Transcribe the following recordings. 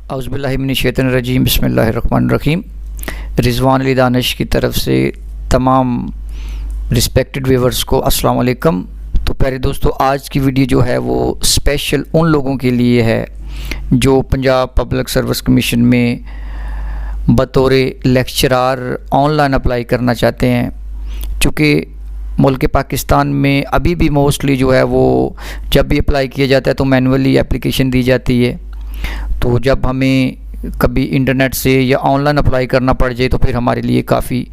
औज़ुबिल्लाहिमिनश्शैतानिर्रजीम बिस्मिल्लाहिर्रहमानिर्रहीम। रिज़वान अली दानिश की तरफ से तमाम रिस्पेक्टेड व्यूअर्स को अस्सलाम वालेकुम। तो प्यारे दोस्तों, आज की वीडियो जो है वो स्पेशल उन लोगों के लिए है जो पंजाब पब्लिक सर्विस कमीशन में बतौर लेक्चरार ऑनलाइन अप्लाई करना चाहते हैं। चूँकि मुल्क पाकिस्तान में अभी भी मोस्टली जो है वो जब भी अप्लाई किया जाता है तो मैनुअली एप्लीकेशन दी जाती है। तो जब हमें कभी इंटरनेट से या ऑनलाइन अप्लाई करना पड़ जाए तो फिर हमारे लिए काफ़ी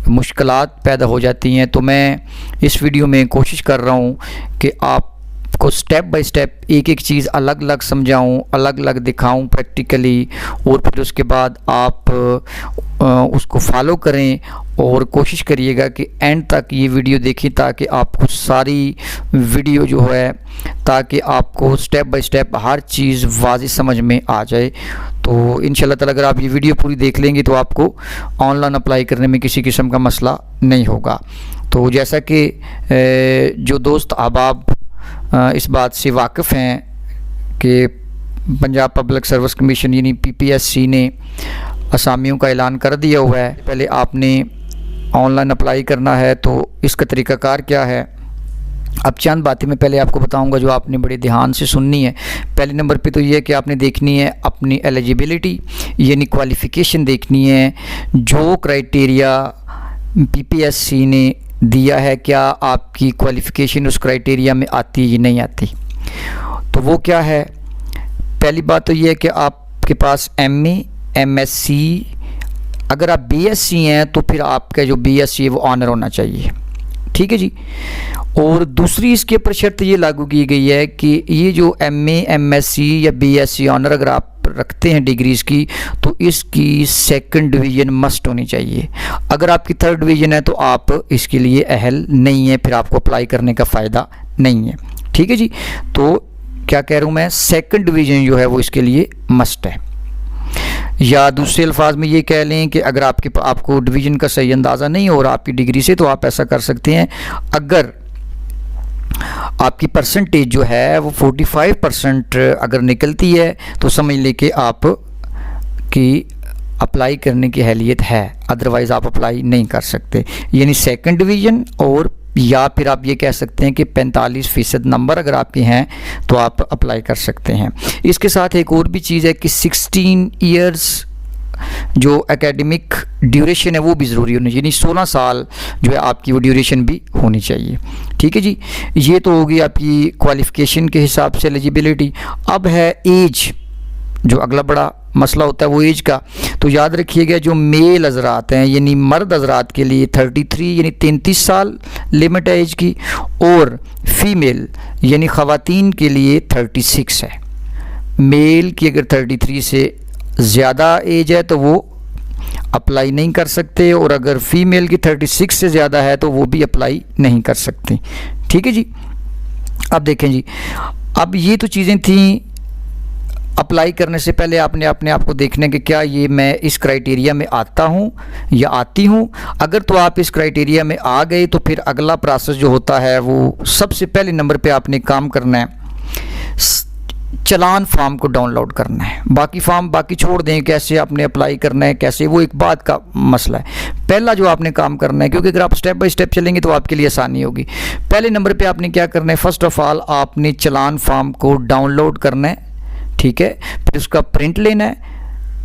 मुश्किलात पैदा हो जाती हैं। तो मैं इस वीडियो में कोशिश कर रहा हूँ कि आपको स्टेप बाय स्टेप एक एक चीज़ अलग अलग समझाऊँ, अलग अलग दिखाऊँ प्रैक्टिकली, और फिर उसके बाद आप उसको फॉलो करें और कोशिश करिएगा कि एंड तक ये वीडियो देखें ताकि आपको सारी वीडियो जो है, ताकि आपको स्टेप बाय स्टेप हर चीज़ वाज़ेह समझ में आ जाए। तो इंशाल्लाह ताला अगर आप ये वीडियो पूरी देख लेंगे तो आपको ऑनलाइन अप्लाई करने में किसी किस्म का मसला नहीं होगा। तो जैसा कि जो दोस्त अहबाब इस बात से वाकिफ़ हैं कि पंजाब पब्लिक सर्विस कमीशन यानी PPSC ने असामियों का ऐलान कर दिया हुआ है, पहले आपने ऑनलाइन अप्लाई करना है तो इसका तरीक़ाकार क्या है। अब चंद बातें मैं पहले आपको बताऊंगा जो आपने बड़े ध्यान से सुननी है। पहले नंबर पे तो ये है कि आपने देखनी है अपनी एलिजिबिलिटी यानी क्वालिफ़िकेशन देखनी है। जो क्राइटेरिया PPSC ने दिया है क्या आपकी क्वालिफ़िकेशन उस क्राइटेरिया में आती है या नहीं आती। तो वो क्या है, पहली बात तो ये है कि आपके पास MA MSc, अगर आप BSc हैं तो फिर आपका जो BSc है वो ऑनर होना चाहिए, ठीक है जी। और दूसरी इसके ऊपर शर्त ये लागू की गई है कि ये जो MA MSc या BSc ऑनर अगर आप रखते हैं डिग्रीज़ की तो इसकी सेकंड डिवीज़न मस्ट होनी चाहिए। अगर आपकी थर्ड डिवीज़न है तो आप इसके लिए अहल नहीं है, फिर आपको अप्लाई करने का फ़ायदा नहीं है, ठीक है जी। तो क्या कह रहा हूँ मैं, सेकंड डिवीज़न जो है वो इसके लिए मस्ट है। या दूसरे अल्फाज में ये कह लें कि अगर आपको डिवीज़न का सही अंदाज़ा नहीं हो रहा आपकी डिग्री से, तो आप ऐसा कर सकते हैं, अगर आपकी परसेंटेज जो है वो 45% अगर निकलती है तो समझ लें कि आप की अप्लाई करने की अहलियत है, अदरवाइज़ आप अप्लाई नहीं कर सकते। यानी सेकंड डिवीज़न, और या फिर आप ये कह सकते हैं कि 45% नंबर अगर आपके हैं तो आप अप्लाई कर सकते हैं। इसके साथ एक और भी चीज़ है कि 16 ईयर्स जो एकेडमिक ड्यूरेशन है वो भी ज़रूरी होनी चाहिए, यानी 16 साल जो है आपकी वो ड्यूरेशन भी होनी चाहिए, ठीक है जी। ये तो होगी आपकी क्वालिफ़िकेशन के हिसाब से एलिजिबिलिटी। अब है एज, जो अगला बड़ा मसला होता है वो एज का। तो याद रखिएगा जो मेल हज़रात हैं यानी मर्द हज़रात के लिए 33 यानी 33 साल लिमिट है एज की, और फीमेल यानी ख़वातीन के लिए 36 है। मेल की अगर 33 से ज़्यादा एज है तो वो अप्लाई नहीं कर सकते, और अगर फ़ीमेल की 36 से ज़्यादा है तो वो भी अप्लाई नहीं कर सकते, ठीक है जी। अब देखें जी, अब ये तो चीज़ें थी अप्लाई करने से पहले आपने अपने आप को देखने कि क्या ये मैं इस क्राइटेरिया में आता हूँ या आती हूँ। अगर तो आप इस क्राइटेरिया में आ गए तो फिर अगला प्रोसेस जो होता है वो सबसे पहले नंबर पे आपने काम करना है, चलान फॉर्म को डाउनलोड करना है। बाकी फॉर्म बाकी छोड़ दें, कैसे आपने अप्लाई करना है कैसे, वो एक बात का मसला है। पहला जो आपने काम करना है, क्योंकि अगर आप स्टेप बाय स्टेप चलेंगे तो आपके लिए आसानी होगी। पहले नंबर पे आपने क्या करना है, फ़र्स्ट ऑफ़ ऑल आपने चलान फॉर्म को डाउनलोड करना है, ठीक है। फिर उसका प्रिंट लेना है,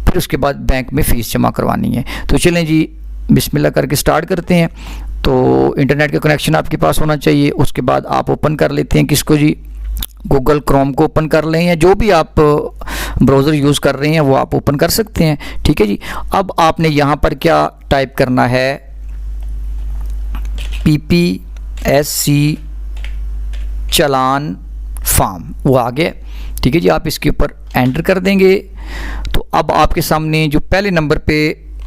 फिर उसके बाद बैंक में फ़ीस जमा करवानी है। तो चलें जी बिस्मिल्लाह करके स्टार्ट करते हैं। तो इंटरनेट का कनेक्शन आपके पास होना चाहिए। उसके बाद आप ओपन कर लेते हैं किसको जी, गूगल क्रोम को ओपन कर लें, या जो भी आप ब्राउज़र यूज़ कर रहे हैं वो आप ओपन कर सकते हैं, ठीक है जी। अब आपने यहाँ पर क्या टाइप करना है, PPSC चलान फॉर्म, वो आ गया, ठीक है जी। आप इसके ऊपर एंटर कर देंगे तो अब आपके सामने जो पहले नंबर पे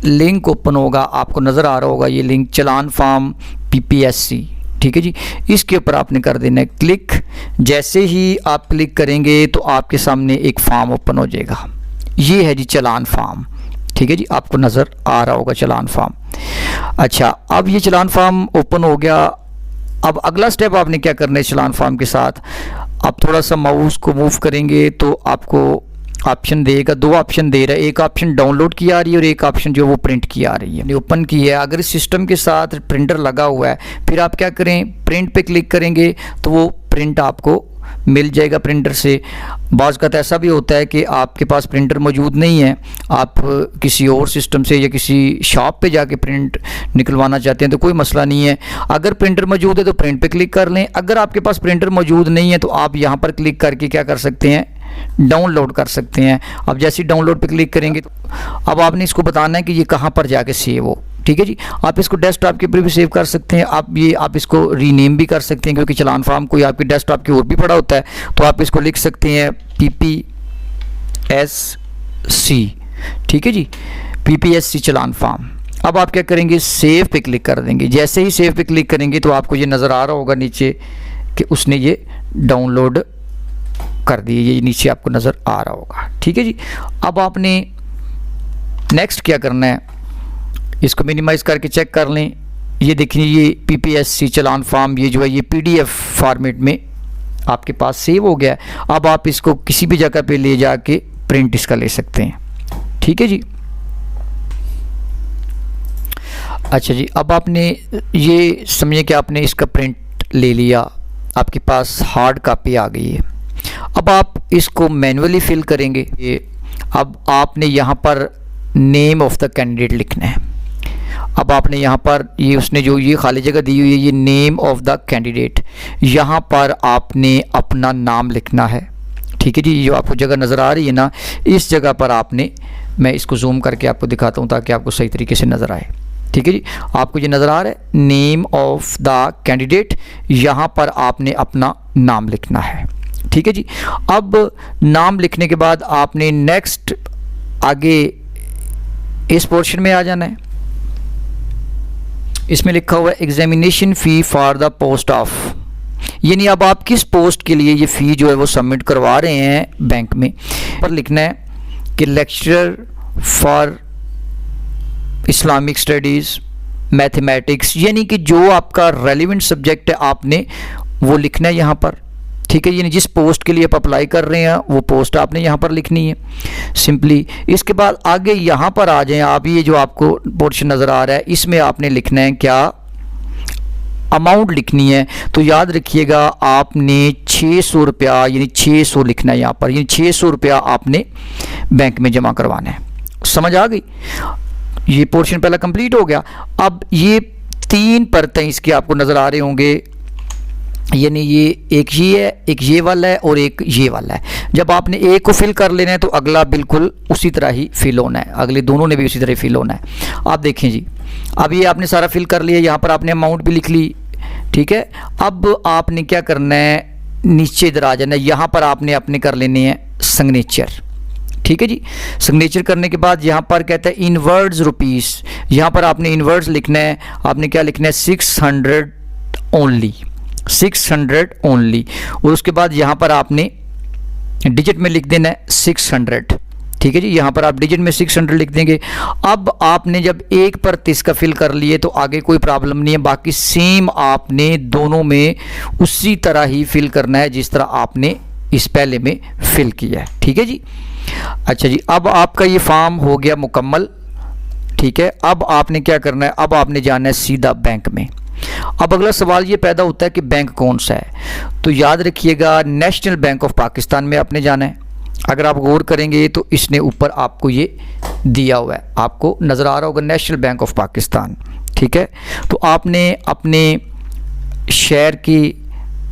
लिंक ओपन होगा, आपको नज़र आ रहा होगा ये लिंक, चलान फॉर्म PPSC, ठीक है जी। इसके ऊपर आपने कर देना है क्लिक। जैसे ही आप क्लिक करेंगे तो आपके सामने एक फॉर्म ओपन हो जाएगा, ये है जी चलान फॉर्म, ठीक है जी। आपको नज़र आ रहा होगा चलान फॉर्म। अच्छा, अब ये चलान फॉर्म ओपन हो गया। अब अगला स्टेप आपने क्या करना है चलान फॉर्म के साथ, आप थोड़ा सा माउस को मूव करेंगे तो आपको ऑप्शन देगा, दो ऑप्शन दे रहा है, एक ऑप्शन डाउनलोड की आ रही है और एक ऑप्शन जो वो प्रिंट की आ रही है। ओपन की है, अगर इस सिस्टम के साथ प्रिंटर लगा हुआ है फिर आप क्या करें, प्रिंट पे क्लिक करेंगे तो वो प्रिंट आपको मिल जाएगा प्रिंटर से। बाज़ का तो ऐसा भी होता है कि आपके पास प्रिंटर मौजूद नहीं है, आप किसी और सिस्टम से या किसी शॉप पे जाके प्रिंट निकलवाना चाहते हैं तो कोई मसला नहीं है। अगर प्रिंटर मौजूद है तो प्रिंट पे क्लिक कर लें, अगर आपके पास प्रिंटर मौजूद नहीं है तो आप यहाँ पर क्लिक करके क्या कर सकते हैं, डाउनलोड कर सकते हैं। अब जैसे डाउनलोड पे क्लिक करेंगे तो अब आपने इसको बताना है कि ये कहाँ पर जाके सेव हो। ठीक है जी, आप इसको डेस्कटॉप के ऊपर भी सेव कर सकते हैं, आप इसको रीनेम भी कर सकते हैं, क्योंकि चलान फार्म कोई आपके डेस्कटॉप के ऊपर भी पड़ा होता है तो आप इसको लिख सकते हैं PPSC। ठीक है जी, PPSC चलान फार्म। अब आप क्या करेंगे, सेव पे क्लिक कर देंगे। जैसे ही सेव पे क्लिक करेंगे तो आपको ये नज़र आ रहा होगा नीचे कि उसने ये डाउनलोड कर दिए, ये नीचे आपको नज़र आ रहा होगा। ठीक है जी, अब आपने नेक्स्ट क्या करना है, इसको मिनिमाइज़ करके चेक कर लें। ये देखिए, ये PPSC चलान फार्म ये जो है ये PDF फॉर्मेट में आपके पास सेव हो गया है। अब आप इसको किसी भी जगह पे ले जाके प्रिंट इसका ले सकते हैं। ठीक है जी, अच्छा जी, अब आपने ये समझिए कि आपने इसका प्रिंट ले लिया, आपके पास हार्ड कॉपी आ गई है। अब आप इसको मैन्युअली फिल करेंगे। अब आपने यहाँ पर नेम ऑफ द कैंडिडेट लिखना है। अब आपने यहाँ पर ये उसने जो ये खाली जगह दी हुई है, ये नेम ऑफ द कैंडिडेट, यहाँ पर आपने अपना नाम लिखना है। ठीक है जी, ये जो आपको जगह नज़र आ रही है ना, इस जगह पर आपने, मैं इसको जूम करके आपको दिखाता हूँ ताकि आपको सही तरीके से नज़र आए। ठीक है जी, आपको ये नज़र आ रहा है नेम ऑफ द कैंडिडेट, यहाँ पर आपने अपना नाम लिखना है। ठीक है जी, अब नाम लिखने के बाद आपने नेक्स्ट आगे इस पोर्शन में आ जाना है। इसमें लिखा हुआ है examination fee for the post of, यानी अब आप किस पोस्ट के लिए ये फ़ी जो है वो सबमिट करवा रहे हैं बैंक में। पर लिखना है कि lecturer for Islamic studies mathematics, यानी कि जो आपका रेलिवेंट सब्जेक्ट है आपने वो लिखना है यहाँ पर। ठीक है, यानी जिस पोस्ट के लिए आप अप्लाई कर रहे हैं वो पोस्ट आपने यहाँ पर लिखनी है सिंपली। इसके बाद आगे यहाँ पर आ जाएं आप, ये जो आपको पोर्शन नज़र आ रहा है इसमें आपने लिखना है क्या, अमाउंट लिखनी है। तो याद रखिएगा आपने 600 रुपया यानी 600 लिखना है यहाँ पर, यानी 600 रुपया आपने बैंक में जमा करवाना है। समझ आ गई, ये पोर्शन पहला कंप्लीट हो गया। अब ये 3 परतें इसके आपको नज़र आ रहे होंगे, यानी ये एक ये है, एक ये वाला है और एक ये वाला है। जब आपने एक को फिल कर लेना है तो अगला बिल्कुल उसी तरह ही फिल होना है, अगले दोनों ने भी उसी तरह फिल होना है। आप देखें जी, अब ये आपने सारा फिल कर लिया, यहाँ पर आपने अमाउंट भी लिख ली। ठीक है, अब आपने क्या करना है, नीचे इधर आ जाना है, यहाँ पर आपने अपने कर लेने हैं सिग्नेचर। ठीक है जी, सिग्नेचर करने के बाद यहाँ पर कहता है इन वर्ड्स रुपीज़, यहाँ पर आपने इन वर्ड्स लिखना है। आपने क्या लिखना है, 600 ओनली, 600 ओनली। और उसके बाद यहाँ पर आपने डिजिट में लिख देना है 600। ठीक है जी, यहाँ पर आप डिजिट में 600 लिख देंगे। अब आपने जब एक पर 30 का फिल कर लिए तो आगे कोई प्रॉब्लम नहीं है, बाकी सेम आपने दोनों में उसी तरह ही फिल करना है जिस तरह आपने इस पहले में फिल किया है। ठीक है जी, अच्छा जी, अब आपका ये फॉर्म हो गया मुकम्मल। ठीक है, अब आपने क्या करना है, अब आपने जाना है सीधा बैंक में। अब अगला सवाल ये पैदा होता है कि बैंक कौन सा है, तो याद रखिएगा नेशनल बैंक ऑफ पाकिस्तान में आपने जाना है। अगर आप गौर करेंगे तो इसने ऊपर आपको ये दिया हुआ है, आपको नज़र आ रहा होगा नेशनल बैंक ऑफ पाकिस्तान। ठीक है, तो आपने अपने शहर की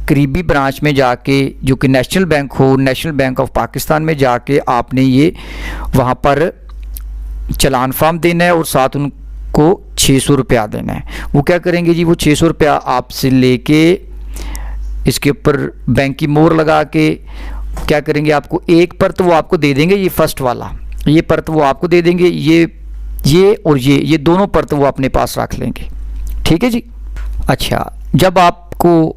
करीबी ब्रांच में जाके, जो कि नेशनल बैंक हो, नेशनल बैंक ऑफ पाकिस्तान में जाके आपने ये वहाँ पर चलान फार्म देना है और साथ उनको 600 रुपया देना है। वो क्या करेंगे जी, वो 600 रुपया आपसे लेके इसके ऊपर बैंक की मोहर लगा के क्या करेंगे, आपको एक परत वो आपको दे देंगे, ये फर्स्ट वाला, ये परत वो आपको दे देंगे, ये और ये दोनों परत वो अपने पास रख लेंगे। ठीक है जी, अच्छा, जब आपको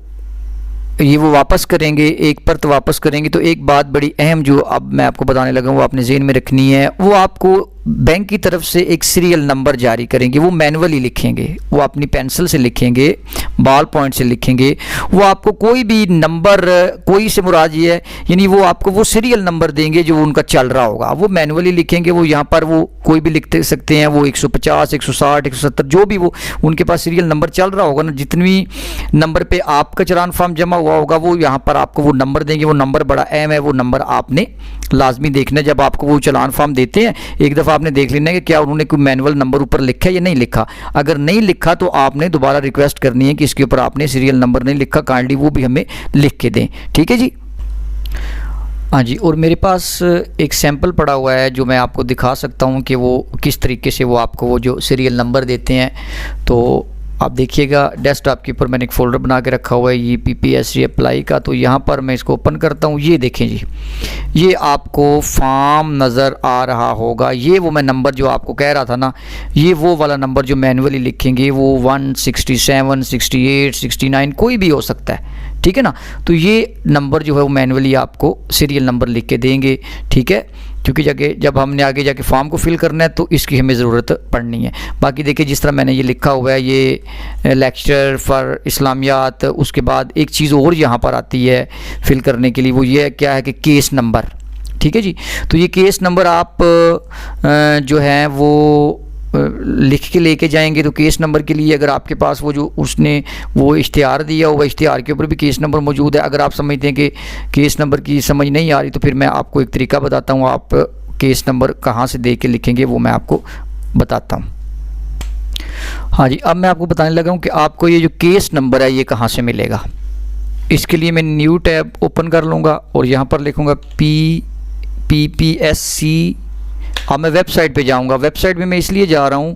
ये वो वापस करेंगे, एक परत वापस करेंगे, तो एक बात बड़ी अहम जो अब मैं आपको बताने लगा वो आपने ज़हन में रखनी है, वो आपको बैंक की तरफ से एक सीरियल नंबर जारी करेंगे, वो मैनुअली लिखेंगे, वो अपनी पेंसिल से लिखेंगे, बॉल पॉइंट से लिखेंगे। वो आपको कोई भी नंबर, कोई से मुराद ये है, यानी वो आपको वो सीरियल नंबर देंगे जो उनका चल रहा होगा, वो मैनुअली लिखेंगे। वो यहाँ पर वो कोई भी लिख सकते हैं, वो 150, 160, 170 जो भी वो उनके पास सीरियल नंबर चल रहा होगा ना, जितनी नंबर पे आपका चालान फॉर्म जमा हुआ होगा वो यहाँ पर आपको वो नंबर देंगे। वो नंबर बड़ा अहम है, वो नंबर आपने लाजमी देखना है। जब आपको वो चालान फॉर्म देते हैं एक दफ़ा आपने देख लेना है कि क्या उन्होंने कोई मैनुअल नंबर ऊपर लिखा है या नहीं लिखा। अगर नहीं लिखा तो आपने दोबारा रिक्वेस्ट करनी है कि इसके ऊपर आपने सीरियल नंबर नहीं लिखा, काइंडली वो भी हमें लिख के दें। ठीक है जी, हाँ जी। और मेरे पास एक सैंपल पड़ा हुआ है जो मैं आपको दिखा सकता हूँ कि वो किस तरीके से वो आपको वो जो सीरियल नंबर देते हैं। तो आप देखिएगा, डेस्कटॉप के ऊपर मैंने एक फ़ोल्डर बना के रखा हुआ है ये PPSC अप्लाई का। तो यहाँ पर मैं इसको ओपन करता हूँ, ये देखें जी, ये आपको फॉर्म नज़र आ रहा होगा। ये वो मैं नंबर जो आपको कह रहा था ना, ये वो वाला नंबर जो मैनुअली लिखेंगे, वो 167, 68, 69 कोई भी हो सकता है। ठीक है ना, तो ये नंबर जो है वो मैनुअली आपको सीरियल नंबर लिख के देंगे। ठीक है, क्योंकि जब हमने आगे जाके फॉर्म को फिल करना है तो इसकी हमें ज़रूरत पड़नी है। बाकी देखिए जिस तरह मैंने ये लिखा हुआ है, ये लेक्चर फॉर इस्लामियात, उसके बाद एक चीज़ और यहाँ पर आती है फिल करने के लिए, वो ये क्या है कि केस नंबर। ठीक है जी, तो ये केस नंबर आप जो है वो लिख के लेके जाएंगे। तो केस नंबर के लिए अगर आपके पास वो जो उसने वो इश्तिहार दिया हुआ, इश्तिहार के ऊपर भी केस नंबर मौजूद है। अगर आप समझते हैं कि केस नंबर की समझ नहीं आ रही तो फिर मैं आपको एक तरीका बताता हूँ, आप केस नंबर कहाँ से देख के लिखेंगे वो मैं आपको बताता हूँ। हाँ जी, अब मैं आपको बताने लगा हूँ कि आपको ये जो केस नंबर है ये कहाँ से मिलेगा। इसके लिए मैं न्यू टैब ओपन कर लूँगा और यहाँ पर लिखूँगा PPSC। अब मैं वेबसाइट पे जाऊंगा। वेबसाइट में मैं इसलिए जा रहा हूं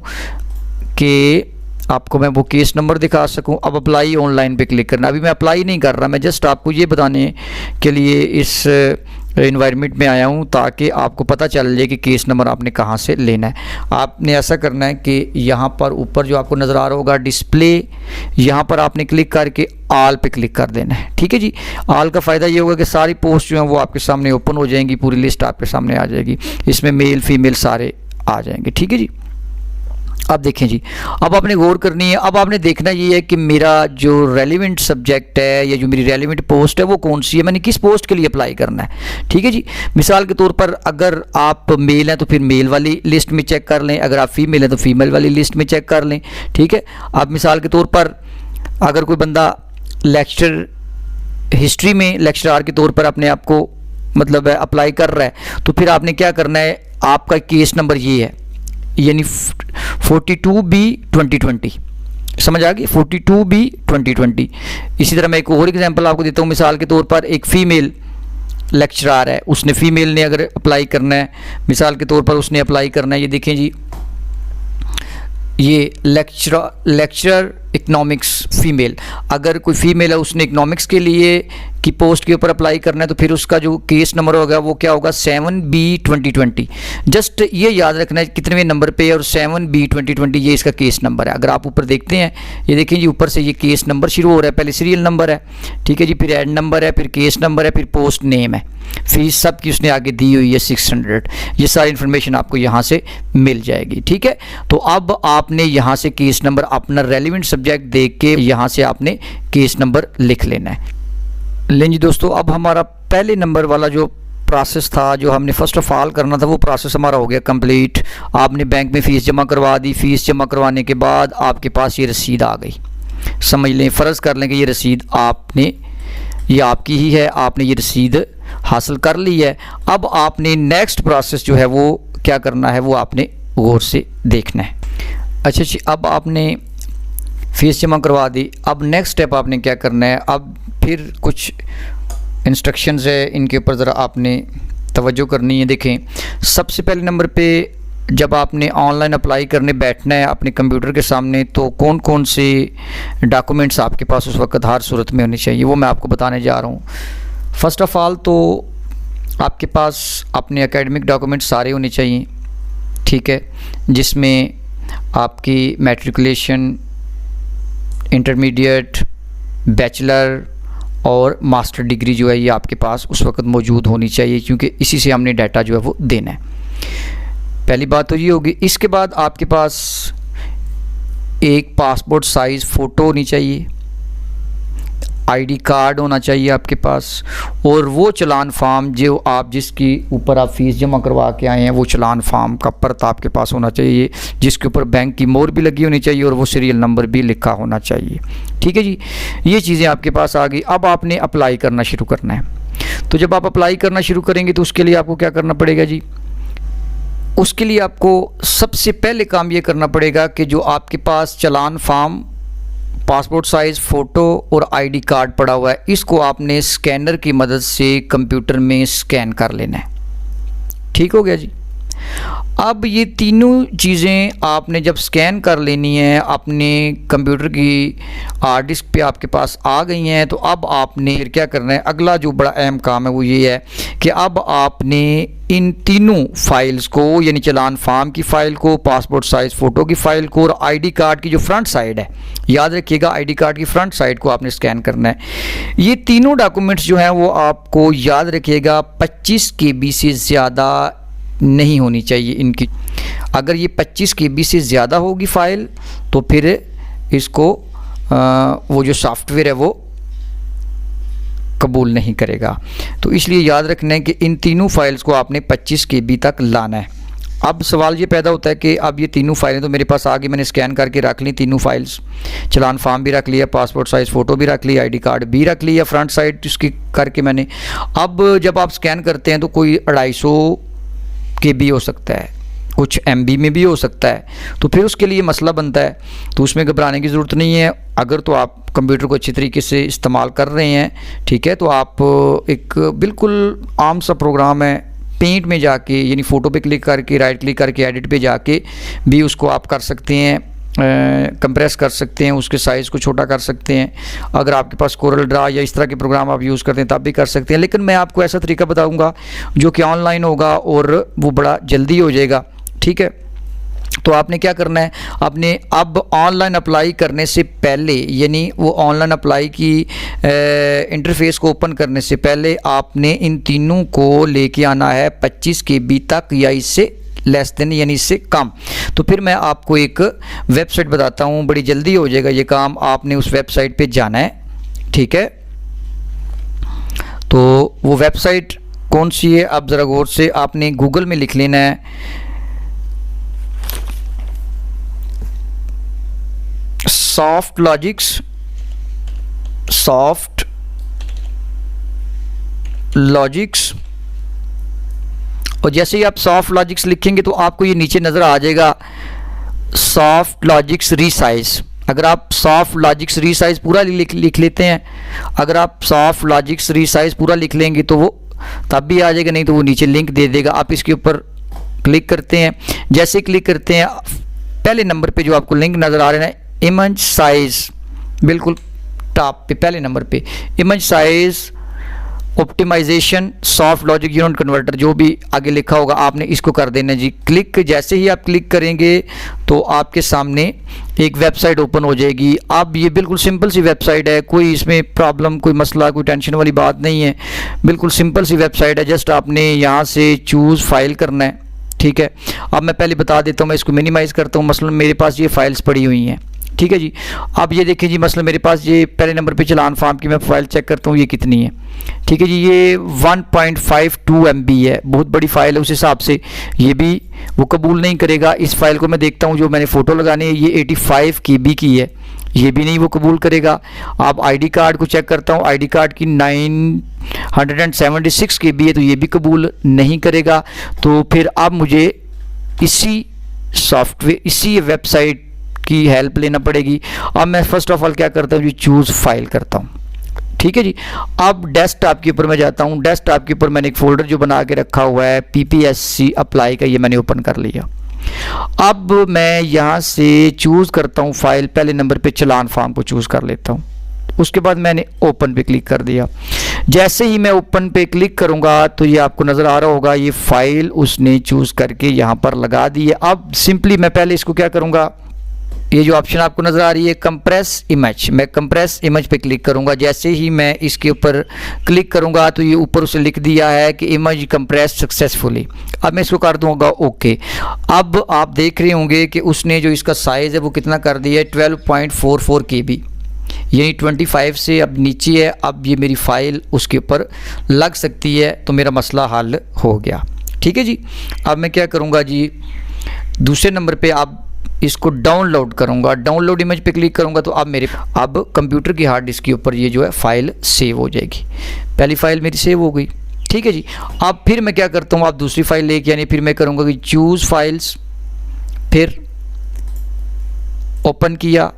कि आपको मैं वो केस नंबर दिखा सकूं। अब अप्लाई ऑनलाइन पे क्लिक करना, अभी मैं अप्लाई नहीं कर रहा, मैं जस्ट आपको ये बताने के लिए इस इन्वायरमेंट में आया हूं ताकि आपको पता चल जाए कि केस नंबर आपने कहां से लेना है। आपने ऐसा करना है कि यहां पर ऊपर जो आपको नज़र आ रहा होगा डिस्प्ले, यहां पर आपने क्लिक करके आल पे क्लिक कर देना है। ठीक है जी, आल का फ़ायदा ये होगा कि सारी पोस्ट जो हैं वो आपके सामने ओपन हो जाएंगी, पूरी लिस्ट आपके सामने आ जाएगी, इसमें मेल फीमेल सारे आ जाएंगे। ठीक है जी, अब देखें जी, अब आपने गौर करनी है। अब आपने देखना ये है कि मेरा जो रेलिवेंट सब्जेक्ट है या जो मेरी रेलिवेंट पोस्ट है वो कौन सी है, मैंने किस पोस्ट के लिए अप्लाई करना है। ठीक है जी, मिसाल के तौर पर अगर आप मेल हैं तो फिर मेल वाली लिस्ट में चेक कर लें, अगर आप फीमेल हैं तो फीमेल वाली लिस्ट में चेक कर लें। ठीक है, अब मिसाल के तौर पर अगर कोई बंदा लेक्चर हिस्ट्री में लेक्चरार के तौर पर अपने आप को मतलब अप्लाई कर रहा है तो फिर आपने क्या करना है, आपका केस नंबर ये है, यानी 42B 2020, समझ आ गई, 42B 2020। इसी तरह मैं एक और एग्जांपल आपको देता हूँ। मिसाल के तौर पर एक फ़ीमेल लेक्चरार है, उसने फ़ीमेल ने अगर अप्लाई करना है, मिसाल के तौर पर उसने अप्लाई करना है, ये देखें जी, ये लेक्चरर इकनॉमिक्स फ़ीमेल, अगर कोई फ़ीमेल है उसने इकनॉमिक्स के लिए की पोस्ट के ऊपर अप्लाई करना है तो फिर उसका जो केस नंबर होगा वो क्या होगा, 7B 2020। जस्ट ये याद रखना है कितने नंबर पे है, और 7B 2020 ये इसका केस नंबर है। अगर आप ऊपर देखते हैं, ये देखें जी, ऊपर से ये केस नंबर शुरू हो रहा है, पहले सीरियल नंबर है, ठीक है जी, फिर एड नंबर है, फिर केस नंबर है, फिर पोस्ट नेम है, फीस सब की उसने आगे दी हुई है 600। ये सारी इन्फॉर्मेशन आपको यहाँ से मिल जाएगी। ठीक है, तो अब आपने यहाँ से केस नंबर अपना रेलिवेंट सब्जेक्ट देख के यहाँ से आपने केस नंबर लिख लेना है। लें जी दोस्तों, अब हमारा पहले नंबर वाला जो प्रोसेस था, जो हमने फर्स्ट ऑफ ऑल करना था, वो प्रोसेस हमारा हो गया कंप्लीट। आपने बैंक में फ़ीस जमा करवा दी, फ़ीस जमा करवाने के बाद आपके पास ये रसीद आ गई। समझ लें, फ़र्ज़ कर लें कि ये रसीद आपने, ये आपकी ही है, आपने ये रसीद हासिल कर ली है। अब आपने नेक्स्ट प्रोसेस जो है वो क्या करना है, वो आपने गौर से देखना है। अच्छा जी, अब आपने फ़ीस जमा करवा दी, अब नेक्स्ट स्टेप आपने क्या करना है, अब फिर कुछ इंस्ट्रक्शंस है, इनके ऊपर ज़रा आपने तवज्जो करनी है। देखें, सबसे पहले नंबर पे जब आपने ऑनलाइन अप्लाई करने बैठना है अपने कंप्यूटर के सामने, तो कौन कौन से डॉक्यूमेंट्स आपके पास उस वक्त हर सूरत में होने चाहिए वो मैं आपको बताने जा रहा हूँ। फ़र्स्ट ऑफ़ ऑल तो आपके पास अपने एकेडमिक डॉक्यूमेंट्स सारे होने चाहिए। ठीक है, जिसमें आपकी मैट्रिकुलेशन, इंटरमीडिएट, बैचलर और मास्टर डिग्री जो है ये आपके पास उस वक्त मौजूद होनी चाहिए, क्योंकि इसी से हमने डाटा जो है वो देना है। पहली बात तो ये होगी। इसके बाद आपके पास एक पासपोर्ट साइज़ फ़ोटो होनी चाहिए, आईडी कार्ड होना चाहिए आपके पास, और वो चलान फार्म जो आप जिसकी ऊपर आप फ़ीस जमा करवा के आए हैं वो चलान फार्म का पर्त आपके पास होना चाहिए, जिसके ऊपर बैंक की मोहर भी लगी होनी चाहिए और वो सीरियल नंबर भी लिखा होना चाहिए। ठीक है जी, ये चीज़ें आपके पास आ गई। अब आपने अप्लाई करना शुरू करना है। तो जब आप अप्लाई करना शुरू करेंगे तो उसके लिए आपको क्या करना पड़ेगा जी? उसके लिए आपको सबसे पहले काम ये करना पड़ेगा कि जो आपके पास चलान फार्म, पासपोर्ट साइज़ फ़ोटो और आईडी कार्ड पड़ा हुआ है, इसको आपने स्कैनर की मदद से कंप्यूटर में स्कैन कर लेना है। ठीक हो गया जी। अब ये तीनों चीज़ें आपने जब स्कैन कर लेनी है, अपने कंप्यूटर की हार्ड डिस्क पे आपके पास आ गई हैं, तो अब आपने फिर क्या करना है? अगला जो बड़ा अहम काम है वो ये है कि अब आपने इन तीनों फाइल्स को, यानी चलान फार्म की फ़ाइल को, पासपोर्ट साइज़ फ़ोटो की फ़ाइल को और आईडी कार्ड की जो फ्रंट साइड है, याद रखिएगा आईडी कार्ड की फ्रंट साइड को आपने स्कैन करना है। ये तीनों डॉक्यूमेंट्स जो हैं वो आपको याद रखिएगा 25 KB से ज़्यादा नहीं होनी चाहिए इनकी। अगर ये 25 KB से ज़्यादा होगी फ़ाइल तो फिर इसको वो जो सॉफ्टवेयर है वो कबूल नहीं करेगा। तो इसलिए याद रखना है कि इन तीनों फाइल्स को आपने 25 KB तक लाना है। अब सवाल ये पैदा होता है कि अब ये तीनों फाइलें तो मेरे पास आ गई, मैंने स्कैन करके रख ली तीनों फाइल्स, चलान फार्म भी रख लिया, पासपोर्ट साइज़ फ़ोटो भी रख लिया, आईडी कार्ड भी रख लिया फ्रंट साइड इसकी करके मैंने। अब जब आप स्कैन करते हैं तो कोई 250 KB हो सकता है, कुछ MB में भी हो सकता है, तो फिर उसके लिए मसला बनता है। तो उसमें घबराने की ज़रूरत नहीं है। अगर तो आप कंप्यूटर को अच्छी तरीके से इस्तेमाल कर रहे हैं, ठीक है, तो आप एक बिल्कुल आम सा प्रोग्राम है, पेंट में जाके यानी फ़ोटो पे क्लिक करके राइट क्लिक करके एडिट पे जाके भी उसको आप कर सकते हैं, कंप्रेस कर सकते हैं, उसके साइज़ को छोटा कर सकते हैं। अगर आपके पास कोरल ड्रा या इस तरह के प्रोग्राम आप यूज़ करते हैं तब भी कर सकते हैं। लेकिन मैं आपको ऐसा तरीका बताऊंगा जो कि ऑनलाइन होगा और वो बड़ा जल्दी हो जाएगा। ठीक है, तो आपने क्या करना है? आपने अब ऑनलाइन अप्लाई करने से पहले, यानी वो ऑनलाइन अप्लाई की इंटरफेस को ओपन करने से पहले आपने इन तीनों को लेके आना है 25 KB तक या इससे लेस देन, यानी इससे कम। तो फिर मैं आपको एक वेबसाइट बताता हूँ, बड़ी जल्दी हो जाएगा ये काम। आपने उस वेबसाइट पे जाना है, ठीक है। तो वो वेबसाइट कौन सी है? आप ज़रा गौर से आपने गूगल में लिख लेना है सॉफ्ट लॉजिक्स, और जैसे ही आप सॉफ्ट लॉजिक्स लिखेंगे तो आपको ये नीचे नज़र आ जाएगा सॉफ्ट लॉजिक्स रीसाइज। अगर आप सॉफ्ट लॉजिक्स रीसाइज पूरा लिख लेते हैं, अगर आप सॉफ्ट लॉजिक्स रीसाइज पूरा लिख लेंगे तो वो तब भी आ जाएगा, नहीं तो वो नीचे लिंक दे देगा। आप इसके ऊपर क्लिक करते हैं, जैसे क्लिक करते हैं पहले नंबर पे जो आपको लिंक नज़र आ रहा है इमेज साइज, बिल्कुल टॉप पे पहले नंबर पे image size optimization soft logic unit converter, जो भी आगे लिखा होगा आपने इसको कर देना जी क्लिक। जैसे ही आप क्लिक करेंगे तो आपके सामने एक वेबसाइट ओपन हो जाएगी। अब ये बिल्कुल सिंपल सी वेबसाइट है, कोई इसमें प्रॉब्लम, कोई मसला, कोई टेंशन वाली बात नहीं है, बिल्कुल सिंपल सी वेबसाइट है। जस्ट आपने यहाँ से चूज़ फाइल करना है, ठीक है। अब मैं पहले बता देता हूँ, मैं इसको मिनिमाइज़ करता हूँ। मसलन मेरे पास ये फाइल्स पड़ी हुई हैं, ठीक है जी। अब ये देखें जी, मसलन मेरे पास ये पहले नंबर पे चलान फार्म की मैं फ़ाइल चेक करता हूँ, ये कितनी है, ठीक है जी। ये 1.52 MB है, बहुत बड़ी फ़ाइल है, उस हिसाब से ये भी वो कबूल नहीं करेगा। इस फाइल को मैं देखता हूँ, जो मैंने फ़ोटो लगानी है ये 85 KB की है, ये भी नहीं वो कबूल करेगा। अब आईडी कार्ड को चेक करता हूँ, आईडी कार्ड की 976 KB है, तो ये भी कबूल नहीं करेगा। तो फिर अब मुझे इसी सॉफ्टवेयर, इसी वेबसाइट की हेल्प लेना पड़ेगी। अब मैं फर्स्ट ऑफ ऑल क्या करता हूँ जी, चूज़ फाइल करता हूँ, ठीक है जी। अब डेस्कटॉप के ऊपर मैं जाता हूँ, डेस्कटॉप के ऊपर मैंने एक फ़ोल्डर जो बना के रखा हुआ है PPSC अप्लाई का, ये मैंने ओपन कर लिया। अब मैं यहाँ से चूज़ करता हूँ फाइल, पहले नंबर पे चलान फार्म को चूज़ कर लेता हूँ। उसके बाद मैंने ओपन पे क्लिक कर दिया। जैसे ही मैं ओपन पे क्लिक करूँगा तो ये आपको नज़र आ रहा होगा, ये फ़ाइल उसने चूज़ करके यहाँ पर लगा दी है। अब सिंपली मैं पहले इसको क्या करूँगा, ये जो ऑप्शन आपको नज़र आ रही है कंप्रेस इमेज, मैं कंप्रेस इमेज पे क्लिक करूंगा। जैसे ही मैं इसके ऊपर क्लिक करूंगा तो ये ऊपर उसे लिख दिया है कि इमेज कंप्रेस सक्सेसफुली। अब मैं इसको कर दूंगा ओके। अब आप देख रहे होंगे कि उसने जो इसका साइज़ है वो कितना कर दिया है 12.44 KB, यही 25 से अब नीचे है। अब ये मेरी फ़ाइल उसके ऊपर लग सकती है, तो मेरा मसला हल हो गया। ठीक है जी। अब मैं क्या करूँगा जी, दूसरे नंबर पे आप इसको डाउनलोड करूँगा, डाउनलोड इमेज पे क्लिक करूँगा तो अब कंप्यूटर की हार्ड डिस्क के ऊपर ये जो है फ़ाइल सेव हो जाएगी। पहली फ़ाइल मेरी सेव हो गई। ठीक है जी। अब फिर मैं क्या करता हूँ, आप दूसरी फ़ाइल लेके यानी फिर मैं करूँगा कि चूज़ फाइल्स, फिर ओपन किया,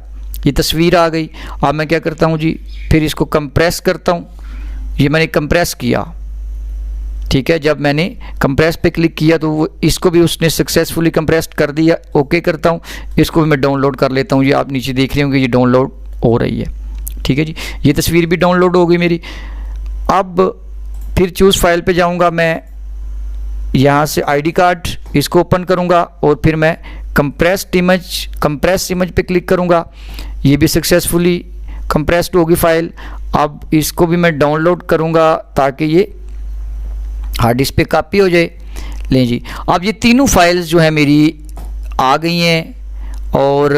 ये तस्वीर आ गई। अब मैं क्या करता हूँ जी, फिर इसको कंप्रेस करता हूँ। ये मैंने कंप्रेस किया, ठीक है। जब मैंने कंप्रेस पे क्लिक किया तो वो इसको भी उसने सक्सेसफुली कंप्रेस कर दिया। ओके करता हूँ, इसको भी मैं डाउनलोड कर लेता हूँ। ये आप नीचे देख रहे होंगे ये डाउनलोड हो रही है। ठीक है जी, ये तस्वीर भी डाउनलोड हो गई मेरी। अब फिर चूज़ फाइल पे जाऊँगा, मैं यहाँ से ID कार्ड इसको ओपन करूँगा और फिर मैं कंप्रेस इमेज पे क्लिक करूँगा। ये भी सक्सेसफुली कंप्रेस्ड होगी फ़ाइल। अब इसको भी मैं डाउनलोड करूँगा ताकि ये हार्ड डिस्क पे कॉपी हो जाए। लें जी, अब ये तीनों फाइल्स जो है मेरी आ गई हैं और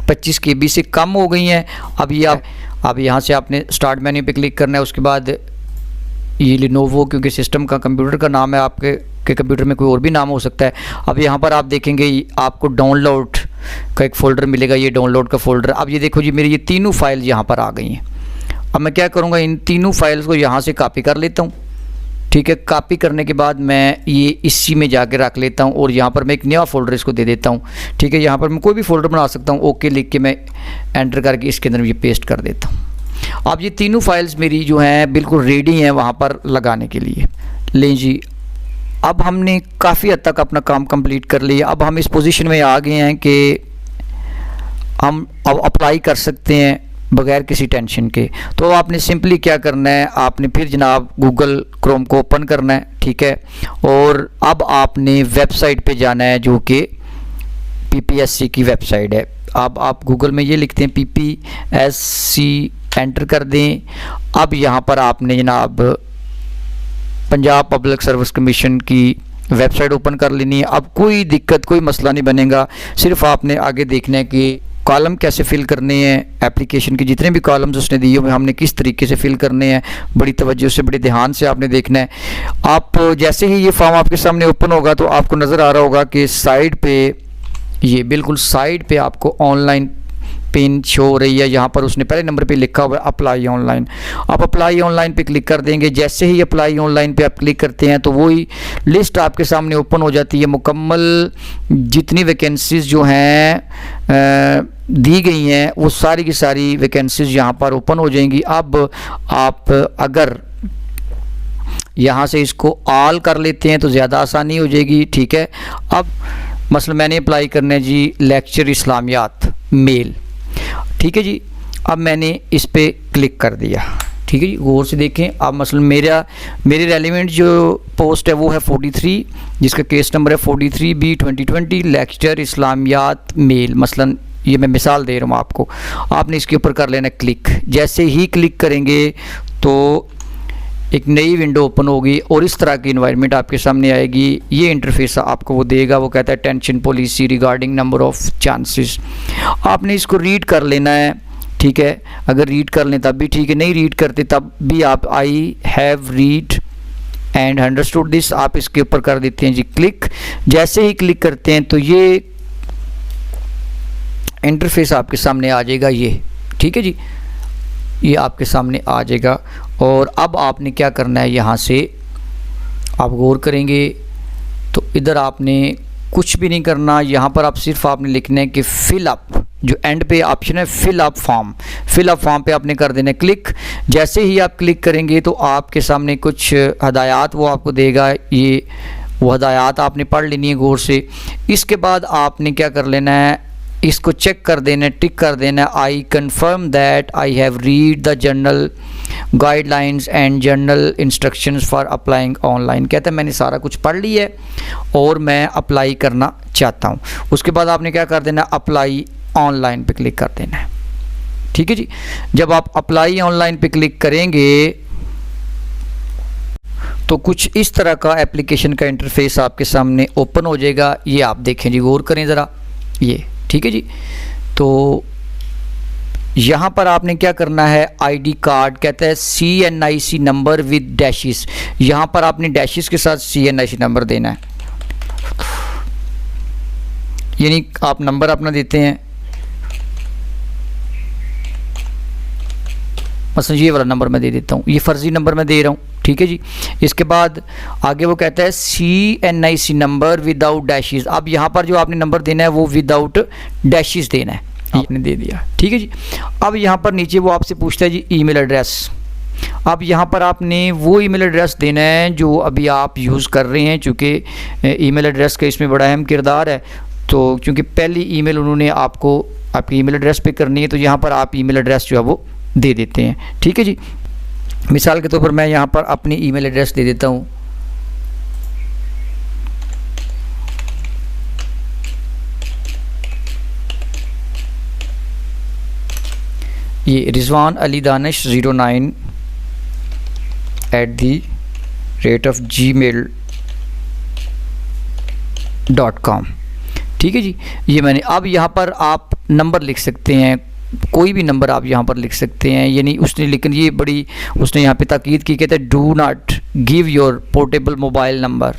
25 KB से कम हो गई हैं। अब यहाँ से आपने स्टार्ट मेन्यू पे क्लिक करना है। उसके बाद ये लिनोवो, क्योंकि सिस्टम का कंप्यूटर का नाम है, आपके कंप्यूटर में कोई और भी नाम हो सकता है। अब यहाँ पर आप देखेंगे आपको डाउनलोड का एक फ़ोल्डर मिलेगा, ये डाउनलोड का फ़ोल्डर। अब ये देखो जी, मेरी ये तीनों फाइल यहाँ पर आ गई हैं। अब मैं क्या करूँगा, इन तीनों फाइल्स को यहाँ से कॉपी कर लेता हूँ। ठीक है, कॉपी करने के बाद मैं ये इसी में जाके रख लेता हूँ और यहाँ पर मैं एक नया फ़ोल्डर इसको दे देता हूँ। ठीक है, यहाँ पर मैं कोई भी फ़ोल्डर बना सकता हूँ। ओके लिख के मैं एंटर करके इसके अंदर ये पेस्ट कर देता हूँ। अब ये तीनों फाइल्स मेरी जो हैं बिल्कुल रेडी हैं वहाँ पर लगाने के लिए। लें जी, अब हमने काफ़ी हद तक अपना काम कंप्लीट कर लिया। अब हम इस पोजीशन में आ गए हैं कि हम अब अप्लाई कर सकते हैं बगैर किसी टेंशन के। तो आपने सिंपली क्या करना है, आपने फिर जनाब गूगल क्रोम को ओपन करना है। ठीक है, और अब आपने वेबसाइट पे जाना है जो कि PPSC की वेबसाइट है। अब आप गूगल में ये लिखते हैं PPSC, एंटर कर दें। अब यहाँ पर आपने जनाब पंजाब पब्लिक सर्विस कमीशन की वेबसाइट ओपन कर लेनी है। अब कोई दिक्कत, कोई मसला नहीं बनेगा। सिर्फ आपने आगे देखना है कि कॉलम कैसे फिल करने हैं, एप्लीकेशन के जितने भी कॉलम्स उसने दिए हुए हमने किस तरीके से फिल करने हैं। बड़ी तवज्जो से, बड़े ध्यान से आपने देखना है। आप जैसे ही ये फॉर्म आपके सामने ओपन होगा तो आपको नज़र आ रहा होगा कि साइड पे, ये बिल्कुल साइड पे आपको ऑनलाइन पिन शो हो रही है। यहाँ पर उसने पहले नंबर पे लिखा हुआ है अप्लाई ऑनलाइन। आप अप्लाई ऑनलाइन पे क्लिक कर देंगे। जैसे ही अप्लाई ऑनलाइन पे आप क्लिक करते हैं तो वही लिस्ट आपके सामने ओपन हो जाती है। मुकम्मल जितनी वैकेंसीज़ जो हैं दी गई हैं वो सारी की सारी वैकेंसीज़ यहाँ पर ओपन हो जाएंगी। अब आप अगर यहाँ से इसको ऑल कर लेते हैं तो ज़्यादा आसानी हो जाएगी। ठीक है, अब मसलन मैंने अप्लाई करना है जी लेक्चर इस्लामियात मेल। ठीक है जी, अब मैंने इस पे क्लिक कर दिया। ठीक है जी, गौर से देखें। अब मसलन मेरे रेलिवेंट जो पोस्ट है वो है 43, जिसका केस नंबर है 43B 2020 लेक्चर इस्लामियात मेल। मसलन ये मैं मिसाल दे रहा हूँ आपको। आपने इसके ऊपर कर लेना क्लिक। जैसे ही क्लिक करेंगे तो एक नई विंडो ओपन होगी और इस तरह की इन्वायरमेंट आपके सामने आएगी। ये इंटरफेस आपको वो देगा, वो कहता है tension policy regarding number of chances. आपने इसको रीड कर लेना है। ठीक है, अगर रीड कर लें तब भी ठीक है, नहीं रीड करते तब भी आप I have read and understood this आप इसके ऊपर कर देते हैं जी क्लिक। जैसे ही क्लिक करते हैं तो ये इंटरफेस आपके सामने आ जाएगा ये। ठीक है जी, ये आपके सामने आ जाएगा। और अब आपने क्या करना है, यहाँ से आप गौर करेंगे तो इधर आपने कुछ भी नहीं करना। यहाँ पर आप सिर्फ आपने लिखना है कि फिल अप, जो एंड पे ऑप्शन है fill up form, fill up form पे आपने कर देना है क्लिक। जैसे ही आप क्लिक करेंगे तो आपके सामने कुछ हदायत वो आपको देगा। ये वो हदायत आपने पढ़ लेनी है गौर से। इसके बाद आपने क्या कर लेना है, इसको चेक कर देना है, टिक कर देना है I confirm that I have read the general guidelines and general instructions for applying online. कहता है मैंने सारा कुछ पढ़ लिया है और मैं अप्लाई करना चाहता हूँ। उसके बाद आपने क्या कर देना, अप्लाई ऑनलाइन पे क्लिक कर देना है। ठीक है जी। जब आप अप्लाई ऑनलाइन पे क्लिक करेंगे तो कुछ इस तरह का एप्लीकेशन का इंटरफेस आपके सामने ओपन हो जाएगा। ये आप देखें जी, गौर करें ज़रा ये। ठीक है जी। तो यहाँ पर आपने क्या करना है, आईडी कार्ड कहता है CNIC नंबर विद डैशेस। यहाँ पर आपने डैशेस के साथ CNIC नंबर देना है, यानी आप नंबर अपना देते हैं, मसलन ये वाला नंबर मैं दे देता हूँ, ये फर्जी नंबर मैं दे रहा हूँ। ठीक है जी। इसके बाद आगे वो कहता है CNIC नंबर विदाउट डैशेस। अब यहाँ पर जो आपने नंबर देना है वो विदाउट डैशेस देना है, आपने दे दिया। ठीक है जी। अब यहाँ पर नीचे वो आपसे पूछता है जी ईमेल एड्रेस। अब यहाँ पर आपने वो ईमेल एड्रेस देना है जो अभी आप यूज़ कर रहे हैं, चूँकि ईमेल एड्रेस का इसमें बड़ा अहम किरदार है। तो क्योंकि पहली ईमेल उन्होंने आपको आपकी ईमेल एड्रेस पे करनी है, तो यहाँ पर आप ईमेल एड्रेस जो है वो दे देते हैं। ठीक है जी। मिसाल के तौर पर मैं यहाँ पर अपनी ईमेल एड्रेस दे देता हूँ। ये रिजवान अली दानिश 09@gmail.com। ठीक है जी। ये मैंने, अब यहाँ पर आप नंबर लिख सकते हैं, कोई भी नंबर आप यहाँ पर लिख सकते हैं। यानी उसने, लेकिन ये बड़ी उसने यहाँ पे ताकीद की, कहते हैं do not give your portable mobile number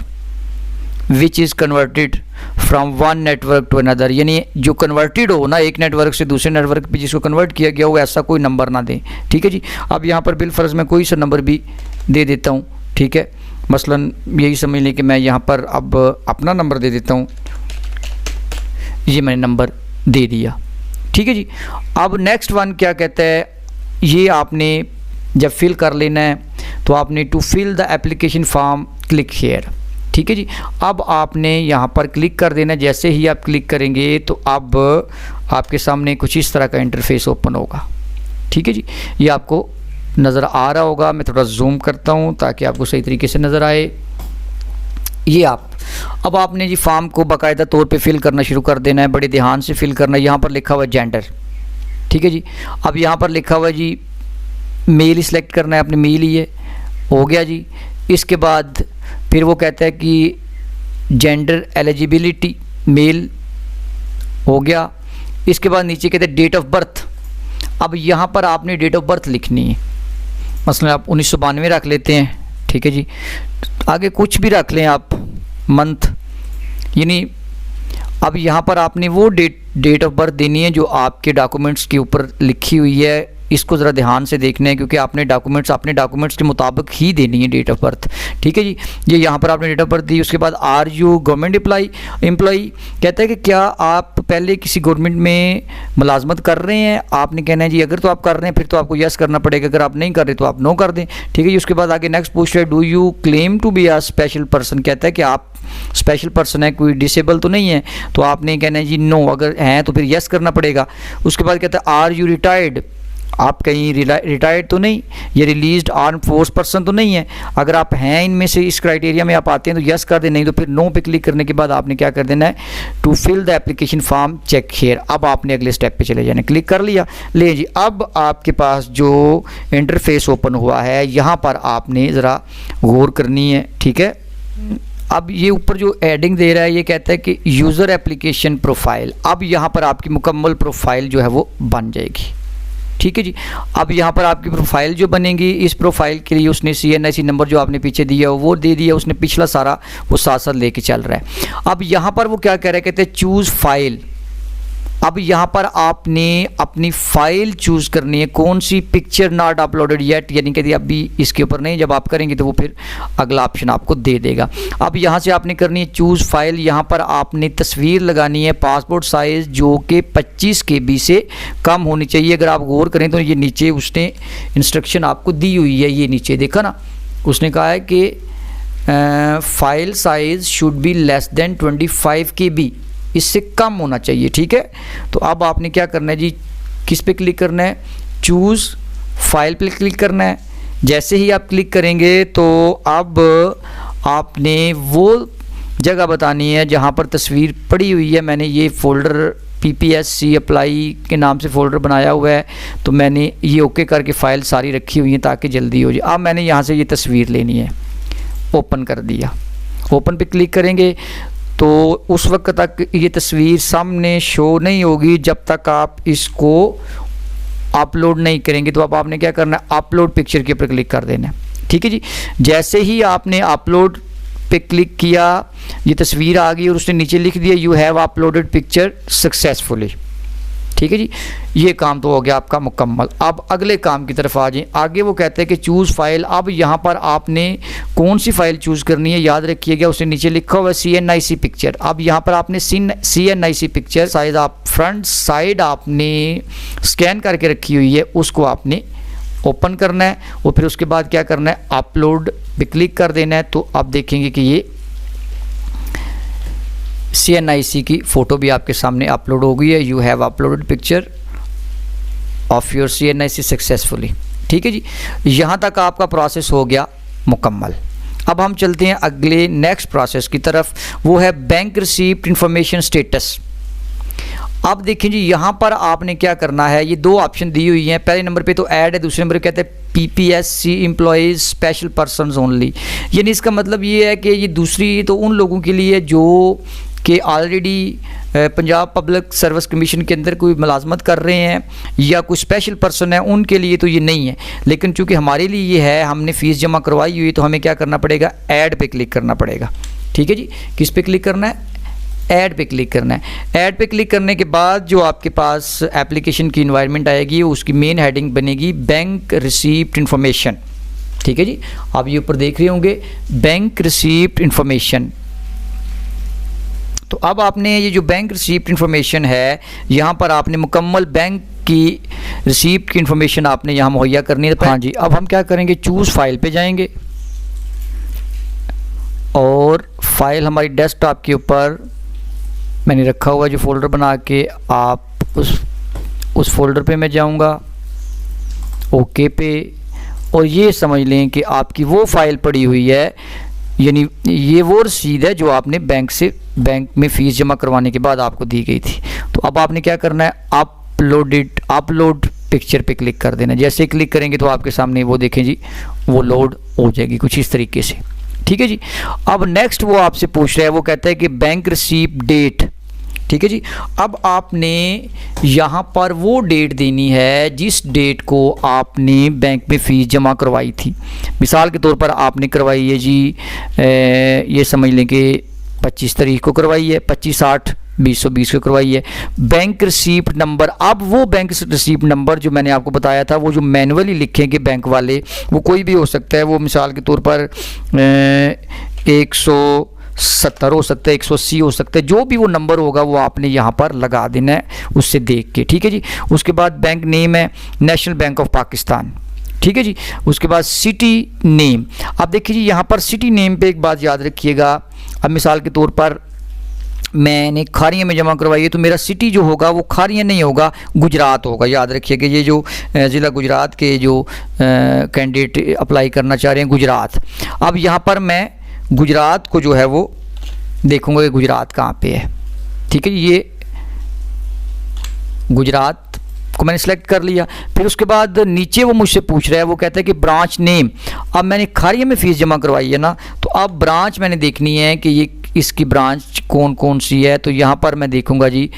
which is converted from one network to another. यानी जो कन्वर्टेड हो ना एक नेटवर्क से दूसरे नेटवर्क पे, जिसको कन्वर्ट किया गया हो, ऐसा कोई नंबर ना दें। ठीक है जी। अब यहाँ पर बिलफर्ज मैं कोई सा नंबर भी दे देता हूँ। ठीक है। मसलन यही समझ लें कि मैं यहाँ पर अब अपना नंबर दे देता हूँ, ये मैंने नंबर दे दिया। ठीक है जी। अब नेक्स्ट वन क्या कहता है, ये आपने जब फिल कर लेना है तो आपने to fill the application form click here. ठीक है जी। अब आपने यहाँ पर क्लिक कर देना। जैसे ही आप क्लिक करेंगे तो अब आपके सामने कुछ इस तरह का इंटरफेस ओपन होगा। ठीक है जी। ये आपको नज़र आ रहा होगा, मैं थोड़ा जूम करता हूँ ताकि आपको सही तरीके से नज़र आए। ये अब आपने जी फॉर्म को बाकायदा तौर पे फिल करना शुरू कर देना है, बड़े ध्यान से फिल करना है। यहाँ पर लिखा हुआ है जेंडर। ठीक है जी। अब यहाँ पर लिखा हुआ है जी मेल ही सिलेक्ट करना है, आपने मेल ही है, हो गया जी। इसके बाद फिर वो कहता है कि जेंडर एलिजिबिलिटी मेल, हो गया। इसके बाद नीचे कहते हैं डेट ऑफ बर्थ। अब यहाँ पर आपने डेट ऑफ बर्थ लिखनी है, मसलन आप 1992 रख लेते हैं। ठीक है जी। आगे कुछ भी रख लें आप, मंथ, यानी अब यहाँ पर आपने वो डेट ऑफ बर्थ देनी है जो आपके डॉक्यूमेंट्स के ऊपर लिखी हुई है। इसको ज़रा ध्यान से देखना है क्योंकि आपने अपने डॉक्यूमेंट्स के मुताबिक ही देनी है डेट ऑफ बर्थ। ठीक है जी। ये यहाँ पर आपने डेट ऑफ बर्थ दी। उसके बाद आर यू गवर्नमेंट एम्प्लॉई, कहता है कि क्या आप पहले किसी गवर्नमेंट में मुलाजमत कर रहे हैं। आपने कहना है जी अगर तो आप कर रहे हैं फिर तो आपको यस करना पड़ेगा, अगर आप नहीं कर रहे तो आप नो कर दें। ठीक है जी। उसके बाद आगे नेक्स्ट पूछ रहा है do you claim to be a special person, कहता है कि आप स्पेशल पर्सन है, कोई डिसेबल तो नहीं है। तो आपने कहना है जी नो, अगर हैं तो फिर यस करना पड़ेगा। उसके बाद कहता है आर यू रिटायर्ड, आप कहीं रिटायर्ड तो नहीं, या रिलीज्ड आर्म फोर्स पर्सन तो नहीं है। अगर आप हैं इनमें से, इस क्राइटेरिया में आप आते हैं तो यस कर दें, नहीं तो फिर नो पे क्लिक करने के बाद आपने क्या कर देना है, to fill the application form check here. अब आपने अगले स्टेप पे चले जाना, क्लिक कर लिया। ले जी, अब आपके पास जो इंटरफेस ओपन हुआ है यहाँ पर आपने ज़रा गौर करनी है। ठीक है। अब ये ऊपर जो एडिंग दे रहा है ये कहता है कि यूज़र एप्लीकेशन प्रोफाइल। अब यहाँ पर आपकी मुकम्मल प्रोफाइल जो है वो बन जाएगी। ठीक है जी। अब यहाँ पर आपकी प्रोफाइल जो बनेगी, इस प्रोफाइल के लिए उसने CNIC नंबर जो आपने पीछे दिया वो दे दिया, उसने पिछला सारा वो साथ साथ लेके चल रहा है। अब यहाँ पर वो क्या कह रहा है, कहते हैं चूज़ फाइल। अब यहाँ पर आपने अपनी फ़ाइल चूज़ करनी है, कौन सी, पिक्चर नॉट अपलोडेड येट, यानी कि अभी इसके ऊपर नहीं, जब आप करेंगे तो वो फिर अगला ऑप्शन आपको दे देगा। अब यहाँ से आपने करनी है चूज़ फाइल। यहाँ पर आपने तस्वीर लगानी है पासपोर्ट साइज़ जो कि 25 KB से कम होनी चाहिए। अगर आप गौर करें तो ये नीचे उसने इंस्ट्रक्शन आपको दी हुई है, ये नीचे देखा ना, उसने कहा है कि file size should be less than 25 KB, इससे कम होना चाहिए। ठीक है। तो अब आपने क्या करना है जी, किस पे क्लिक करना है, चूज़ फाइल पे क्लिक करना है। जैसे ही आप क्लिक करेंगे तो अब आपने वो जगह बतानी है जहाँ पर तस्वीर पड़ी हुई है। मैंने ये फ़ोल्डर PPSC अप्लाई के नाम से फ़ोल्डर बनाया हुआ है, तो मैंने ये ओके करके फ़ाइल सारी रखी हुई है ताकि जल्दी हो जाए। अब मैंने यहाँ से ये तस्वीर लेनी है, ओपन कर दिया। ओपन पे क्लिक करेंगे तो उस वक्त तक ये तस्वीर सामने शो नहीं होगी जब तक आप इसको अपलोड नहीं करेंगे। तो अब आपने क्या करना है, अपलोड पिक्चर के ऊपर क्लिक कर देना है। ठीक है जी। जैसे ही आपने अपलोड पे क्लिक किया, ये तस्वीर आ गई और उसने नीचे लिख दिया you have uploaded picture successfully. ठीक है जी, ये काम तो हो गया आपका मुकम्मल। अब अगले काम की तरफ आ जाएं। आगे वो कहते हैं कि चूज़ फाइल। अब यहाँ पर आपने कौन सी फ़ाइल चूज़ करनी है, याद रखिएगा उसने नीचे लिखा हुआ है CNIC पिक्चर। अब यहाँ पर आपने CNIC पिक्चर साइज आप फ्रंट साइड आपने स्कैन करके रखी हुई है, उसको आपने ओपन करना है और फिर उसके बाद क्या करना है, अपलोड पे क्लिक कर देना है। तो आप देखेंगे कि ये CNIC की फ़ोटो भी आपके सामने अपलोड हो गई है। You have uploaded picture of your CNIC successfully. ठीक है जी, यहाँ तक आपका प्रोसेस हो गया मुकम्मल। अब हम चलते हैं अगले नेक्स्ट प्रोसेस की तरफ, वो है बैंक रिसीप्ट इंफॉर्मेशन स्टेटस। अब देखिए जी, यहाँ पर आपने क्या करना है, ये दो ऑप्शन दी हुई हैं। पहले नंबर पे तो ऐड है, दूसरे नंबर पे कहते हैं PPSC employees special persons only. यानी इसका मतलब ये है कि ये दूसरी तो उन लोगों के लिए जो कि already Punjab public service commission के अंदर कोई मुलाजमत कर रहे हैं या कोई स्पेशल पर्सन है, उनके लिए तो ये नहीं है। लेकिन चूँकि हमारे लिए ये है, हमने फ़ीस जमा करवाई हुई, तो हमें क्या करना पड़ेगा, ऐड पे क्लिक करना पड़ेगा। ठीक है जी, किस पे क्लिक करना है, ऐड पे क्लिक करना है। ऐड पे क्लिक करने के बाद जो आपके पास एप्लीकेशन की इन्वायरमेंट आएगी, उसकी मेन हेडिंग बनेगी बैंक रिसीप्ट इन्फॉर्मेशन। ठीक है जी, आप ये ऊपर देख रहे होंगे बैंक रिसीप्ट इन्फॉर्मेशन। तो अब आपने ये जो बैंक रिसीप्ट इन्फॉर्मेशन है, यहाँ पर आपने मुकम्मल बैंक की रिसीप्ट की इन्फॉर्मेशन आपने यहाँ मुहैया करनी है। हाँ जी, अब हम क्या करेंगे, चूज़ फाइल पे जाएंगे और फाइल हमारी डेस्कटॉप के ऊपर मैंने रखा हुआ जो फ़ोल्डर बना के, आप उस फोल्डर पे मैं जाऊंगा, ओके पे, और ये समझ लें कि आपकी वो फाइल पड़ी हुई है, यानी ये वो रसीद है जो आपने बैंक में फ़ीस जमा करवाने के बाद आपको दी गई थी। तो अब आपने क्या करना है, अपलोड पिक्चर पे क्लिक कर देना। जैसे क्लिक करेंगे तो आपके सामने वो देखें जी, वो लोड हो जाएगी कुछ इस तरीके से। ठीक है जी, अब नेक्स्ट वो आपसे पूछ रहा है, वो कहता है कि बैंक रिसीप्ट डेट। ठीक है जी, अब आपने यहाँ पर वो डेट देनी है जिस डेट को आपने बैंक में फ़ीस जमा करवाई थी। मिसाल के तौर पर आपने करवाई है जी, ये समझ लें कि 25 तारीख को करवाई है, 25/8/2020 को करवाई है। बैंक रिसीप्ट नंबर, अब वो बैंक रिसीप्ट नंबर जो मैंने आपको बताया था, वो जो मैनुअली लिखेंगे बैंक वाले, वो कोई भी हो सकता है। वो मिसाल के तौर पर 170 हो सकता है, 180 हो सकता है, जो भी वो नंबर होगा वो आपने यहाँ पर लगा देना है उससे देख के। ठीक है जी, उसके बाद बैंक नेम है नेशनल बैंक ऑफ पाकिस्तान। ठीक है जी, उसके बाद सिटी नेम। अब देखिए जी, यहाँ पर सिटी नेम पे एक बात याद रखिएगा। अब मिसाल के तौर पर मैंने खारियाँ में जमा करवाई है, तो मेरा सिटी जो होगा वो खारियाँ नहीं होगा, गुजरात होगा। याद रखिए कि ये जो ज़िला गुजरात के जो कैंडिडेट अप्लाई करना चाह रहे हैं, गुजरात। अब यहाँ पर मैं गुजरात को जो है वो देखूँगा कि गुजरात कहाँ पे है। ठीक है, ये गुजरात को मैंने सेलेक्ट कर लिया। फिर उसके बाद नीचे वो मुझसे पूछ रहा है, वो कहता है कि ब्रांच नेम। अब मैंने खारिया में फ़ीस जमा करवाई है ना, तो अब ब्रांच मैंने देखनी है कि ये इसकी ब्रांच कौन कौन सी है। तो यहाँ पर मैं देखूँगा जी,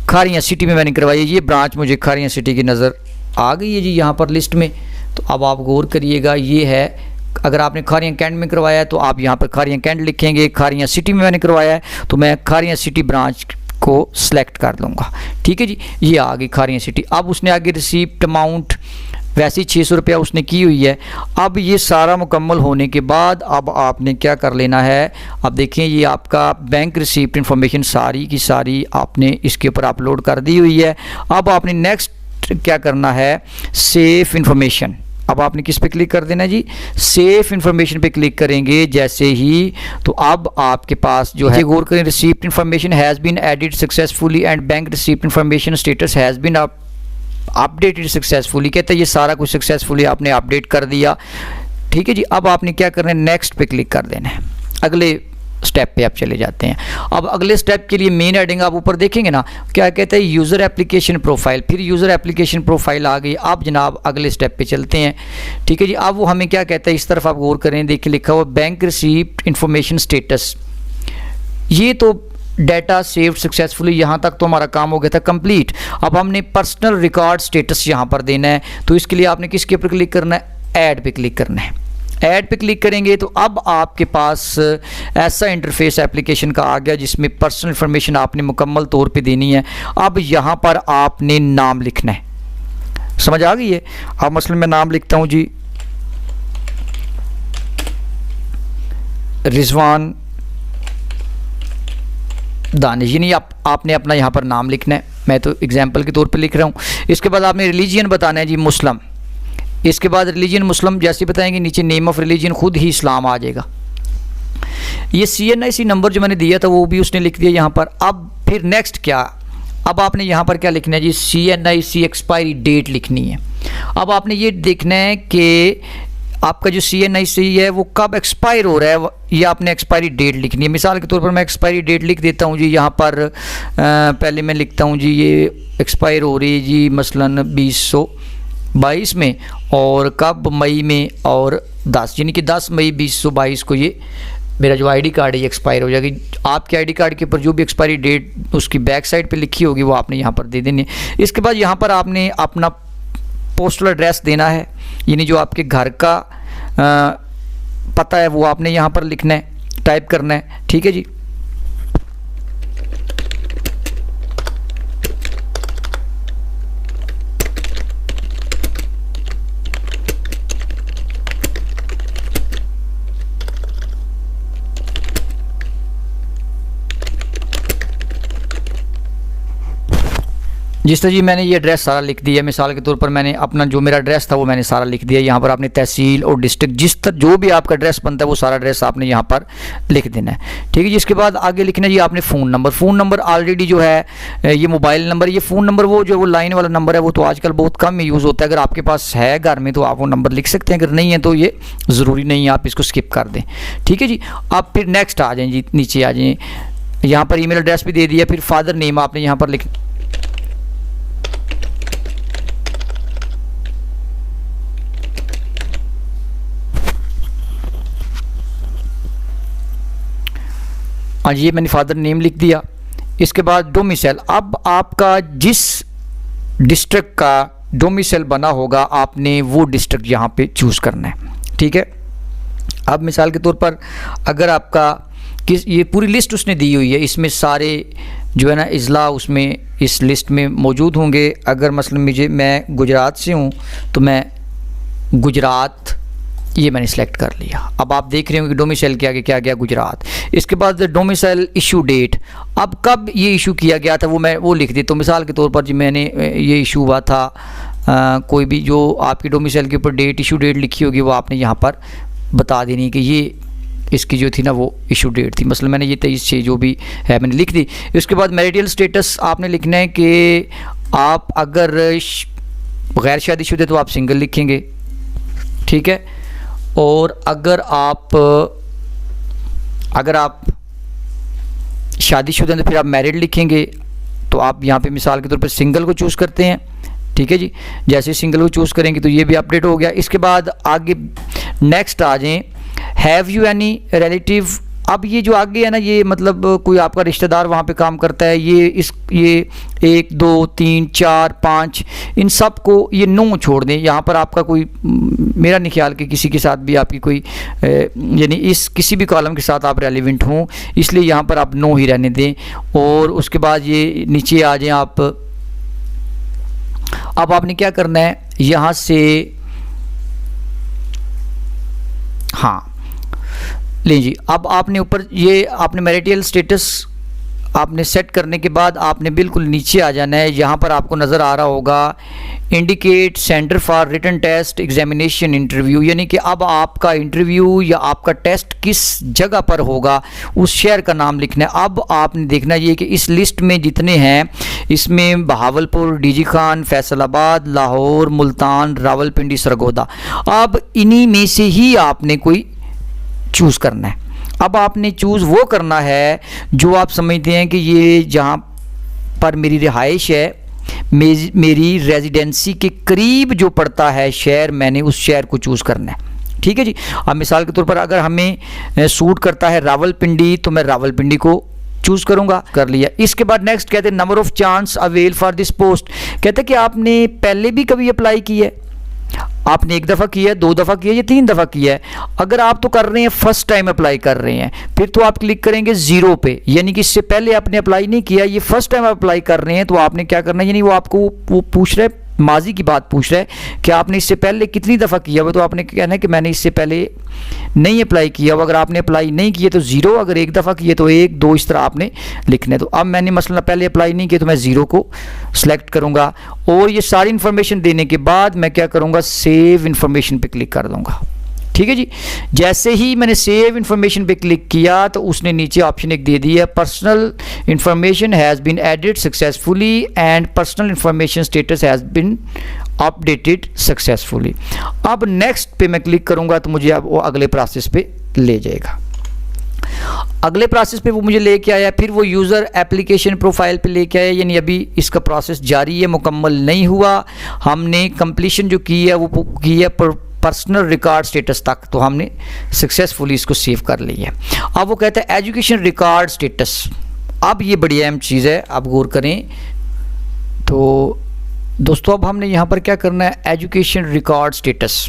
खारिया सिटी में मैंने करवाई है, ये ब्रांच मुझे खारिया सिटी की नज़र आ गई है जी यहाँ पर लिस्ट में। तो अब आप गौर करिएगा, ये है, अगर आपने खारिया कैंट में करवाया है तो आप यहाँ पर खारिया कैंट लिखेंगे। खारिया सिटी में मैंने करवाया है तो मैं खारिया सिटी ब्रांच को सिलेक्ट कर लूँगा। ठीक है जी, ये आ गई खारिया सिटी। अब उसने आगे रिसीप्ट अमाउंट वैसे ही 600 रुपया उसने की हुई है। अब ये सारा मुकम्मल होने के बाद अब आपने क्या कर लेना है, अब देखें ये आपका बैंक रिसीप्ट इन्फॉर्मेशन सारी की सारी आपने इसके ऊपर अपलोड कर दी हुई है। अब आपने नेक्स्ट क्या करना है, सेव इन्फॉर्मेशन। अब आपने किस पे क्लिक कर देना जी, सेफ इन्फॉर्मेशन पे क्लिक करेंगे जैसे ही, तो अब आपके पास जो है, गौर करें, receipt information has been added successfully and bank receipt information status has been updated successfully. कहते हैं ये सारा कुछ सक्सेसफुली आपने अपडेट कर दिया। ठीक है जी, अब आपने क्या करना है, नेक्स्ट पे क्लिक कर देना है, अगले स्टेप पे आप चले जाते हैं। अब अगले स्टेप के लिए मेन हेडिंग आप ऊपर देखेंगे ना, क्या कहते हैं, यूज़र एप्लीकेशन प्रोफाइल। फिर यूज़र एप्लीकेशन प्रोफाइल आ गई। अब जनाब अगले स्टेप पे चलते हैं, ठीक है जी। अब वो हमें क्या कहता है, इस तरफ आप गौर करें, देखिए लिखा हुआ बैंक रिसीप्ट इंफॉर्मेशन स्टेटस। ये तो डाटा सेव्ड सक्सेसफुली, यहाँ तक तो हमारा काम हो गया था कंप्लीट। अब हमने पर्सनल रिकॉर्ड स्टेटस यहाँ पर देना है, तो इसके लिए आपने किसके ऊपर क्लिक करना है, ऐड पे क्लिक करना है। ऐड पे क्लिक करेंगे तो अब आपके पास ऐसा इंटरफेस एप्लीकेशन का आ गया जिसमें पर्सनल इंफॉर्मेशन आपने मुकम्मल तौर पे देनी है। अब यहाँ पर आपने नाम लिखना है, समझ आ गई है। अब मसलन मैं नाम लिखता हूँ जी रिजवान दानिश, यानी आपने अपना यहाँ पर नाम लिखना है। मैं तो एग्जाम्पल के तौर पे लिख रहा हूँ। इसके बाद आपने रिलीजियन बताना है जी मुस्लिम। इसके बाद रिलीजन मुस्लिम जैसे बताएंगे, नीचे नेम ऑफ रिलीजन खुद ही इस्लाम आ जाएगा। ये CNIC नंबर जो मैंने दिया था वो भी उसने लिख दिया यहाँ पर। अब फिर नेक्स्ट क्या, अब आपने यहाँ पर क्या लिखना है जी, CNIC एक्सपायरी डेट लिखनी है। अब आपने ये देखना है कि आपका जो CNIC है वो कब एक्सपायर हो रहा है, ये आपने एक्सपायरी डेट लिखनी है। मिसाल के तौर पर मैं एक्सपायरी डेट लिख देता हूँ जी यहाँ पर। पहले मैं लिखता हूँ जी ये एक्सपायर हो रही है जी मसलन 2022 में, और कब, मई में और 10, यानी कि 10 मई 2022 को ये मेरा जो ID कार्ड है ये एक्सपायर हो जाएगी। आपके ID कार्ड के ऊपर जो भी एक्सपायरी डेट उसकी बैक साइड पे लिखी होगी वो आपने यहाँ पर दे देनी है। इसके बाद यहाँ पर आपने अपना पोस्टल एड्रेस देना है, यानी जो आपके घर का पता है वो आपने यहाँ पर लिखना है, टाइप करना है, ठीक है जी। जिस तरह जी मैंने ये एड्रेस सारा लिख दिया। मिसाल के तौर पर मैंने अपना जो मेरा एड्रेस था वो मैंने सारा लिख दिया। यहाँ पर आपने तहसील और डिस्ट्रिक्ट, जिस तरह जो भी आपका एड्रेस बनता है वो सारा एड्रेस आपने यहाँ पर लिख देना है, ठीक है जी। इसके बाद आगे लिखना है जी आपने phone number. Phone number already जो है ये मोबाइल नंबर, ये फ़ोन नंबर वो जो वो लाइन वाला नंबर है वो तो आजकल बहुत कम यूज़ होता है। अगर आपके पास है घर में तो आप वो नंबर लिख सकते हैं, अगर नहीं है तो ये ज़रूरी नहीं है, आप इसको स्किप कर दें, ठीक है जी। आप फिर नेक्स्ट आ जाएँ जी, नीचे आ जाएँ। यहाँ पर ईमेल एड्रेस भी दे दिया। फिर फादर नेम आपने यहाँ पर लिख, हाँ जी, ये मैंने फादर नेम लिख दिया। इसके बाद डोमिसाइल, अब आपका जिस डिस्ट्रिक्ट का डोमिसाइल बना होगा आपने वो डिस्ट्रिक्ट यहाँ पे चूज़ करना है, ठीक है। अब मिसाल के तौर पर अगर आपका ये पूरी लिस्ट उसने दी हुई है, इसमें सारे जो है ना इज़ला उसमें इस लिस्ट में मौजूद होंगे। अगर मसलन मैं गुजरात से हूँ तो मैं गुजरात ये मैंने सेलेक्ट कर लिया। अब आप देख रहे हो कि डोमिसाइल के आगे क्या गया, गुजरात। इसके बाद डोमिसाइल इशू डेट, अब कब ये इशू किया गया था वो मैं वो लिख दी। तो मिसाल के तौर पर जी मैंने ये इशू हुआ था कोई भी जो आपकी डोमिसाइल के ऊपर डेट इशू डेट लिखी होगी वो आपने यहाँ पर बता देनी कि ये इसकी जो थी ना वो इशू डेट थी। मतलब मैंने ये 23/6 जो भी है मैंने लिख दी। इसके बाद मैरिटल स्टेटस आपने लिखना है कि आप अगर गैर शादीशुदा तो आप सिंगल लिखेंगे, ठीक है। और अगर आप शादीशुदा तो फिर आप मैरिड लिखेंगे। तो आप यहाँ पे मिसाल के तौर पर सिंगल को चूज़ करते हैं, ठीक है जी। जैसे सिंगल को चूज़ करेंगे तो ये भी अपडेट हो गया। इसके बाद आगे नेक्स्ट आ जाएं, हैव यू एनी रिलेटिव। अब ये जो आगे है ना ये मतलब कोई आपका रिश्तेदार वहाँ पे काम करता है, ये 1 2 3 4 5 इन सब को ये 9 छोड़ दें। यहाँ पर आपका कोई मेरा नहीं ख्याल कि किसी के साथ भी आपकी कोई यानी इस किसी भी कॉलम के साथ आप रेलिवेंट हों, इसलिए यहाँ पर आप 9 ही रहने दें। और उसके बाद ये नीचे आ जाएं आप। अब आपने क्या करना है यहाँ से, हाँ लीजिए। अब आपने ऊपर ये आपने मैरिटल स्टेटस आपने सेट करने के बाद आपने बिल्कुल नीचे आ जाना है। यहाँ पर आपको नज़र आ रहा होगा indicate centre for written test examination interview, यानी कि अब आपका इंटरव्यू या आपका टेस्ट किस जगह पर होगा उस शहर का नाम लिखना है। अब आपने देखना ये कि इस लिस्ट में जितने हैं इसमें बहावलपुर, डीजी खान, फैसलाबाद, लाहौर, मुल्तान, रावलपिंडी, सरगोदा, अब इन्हीं में से ही आपने कोई चूज़ करना है। अब आपने चूज़ वो करना है जो आप समझते हैं कि ये जहाँ पर मेरी रिहाइश है, मेरी रेजिडेंसी के करीब जो पड़ता है शहर, मैंने उस शहर को चूज़ करना है। ठीक है जी। अब मिसाल के तौर पर अगर हमें सूट करता है रावलपिंडी तो मैं रावलपिंडी को चूज़ करूंगा। कर लिया। इसके बाद नेक्स्ट कहते हैं number of chance avail for this post. कहते हैं कि आपने पहले भी कभी अप्लाई किया है, आपने 1 दफ़ा किया है, 2 दफ़ा किया है या 3 दफ़ा किया है। अगर आप तो कर रहे हैं फर्स्ट टाइम अप्लाई कर रहे हैं, फिर तो आप क्लिक करेंगे ज़ीरो पे, यानी कि इससे पहले आपने अप्लाई नहीं किया, ये फर्स्ट टाइम अप्लाई कर रहे हैं, तो आपने क्या करना है, यानी वो आपको वो पूछ रहा है, माजी की बात पूछ रहा है कि आपने इससे पहले कितनी दफ़ा किया हुआ, तो आपने कहना है कि मैंने इससे पहले नहीं अप्लाई किया हुआ। अगर आपने अप्लाई नहीं किया तो ज़ीरो, अगर 1 दफ़ा किए तो 1, 2 इस तरह आपने लिखने। तो अब मैंने मसलन पहले अप्लाई नहीं किया तो मैं ज़ीरो को सिलेक्ट करूँगा और ये सारी इन्फॉर्मेशन देने के बाद मैं क्या करूँगा, सेव इन्फॉर्मेशन पे क्लिक कर दूँगा। ठीक है जी। जैसे ही मैंने सेव इन्फॉर्मेशन पे क्लिक किया तो उसने नीचे ऑप्शन एक दे दिया, personal information has been added successfully and personal information status has been updated successfully. अब नेक्स्ट पे मैं क्लिक करूंगा तो मुझे अब वो अगले प्रोसेस पे ले जाएगा। अगले प्रोसेस पे वो मुझे लेके आया, फिर वो यूज़र एप्लीकेशन प्रोफाइल पे लेके आया, यानी अभी इसका प्रोसेस जारी है, मुकम्मल नहीं हुआ। हमने कंप्लीशन जो की है वो की है पर्सनल रिकॉर्ड स्टेटस तक, तो हमने सक्सेसफुली इसको सेव कर लिया है। अब वो कहता है एजुकेशन रिकॉर्ड स्टेटस। अब ये बड़ी अहम चीज़ है, आप गौर करें। तो दोस्तों अब हमने यहाँ पर क्या करना है, एजुकेशन रिकॉर्ड स्टेटस,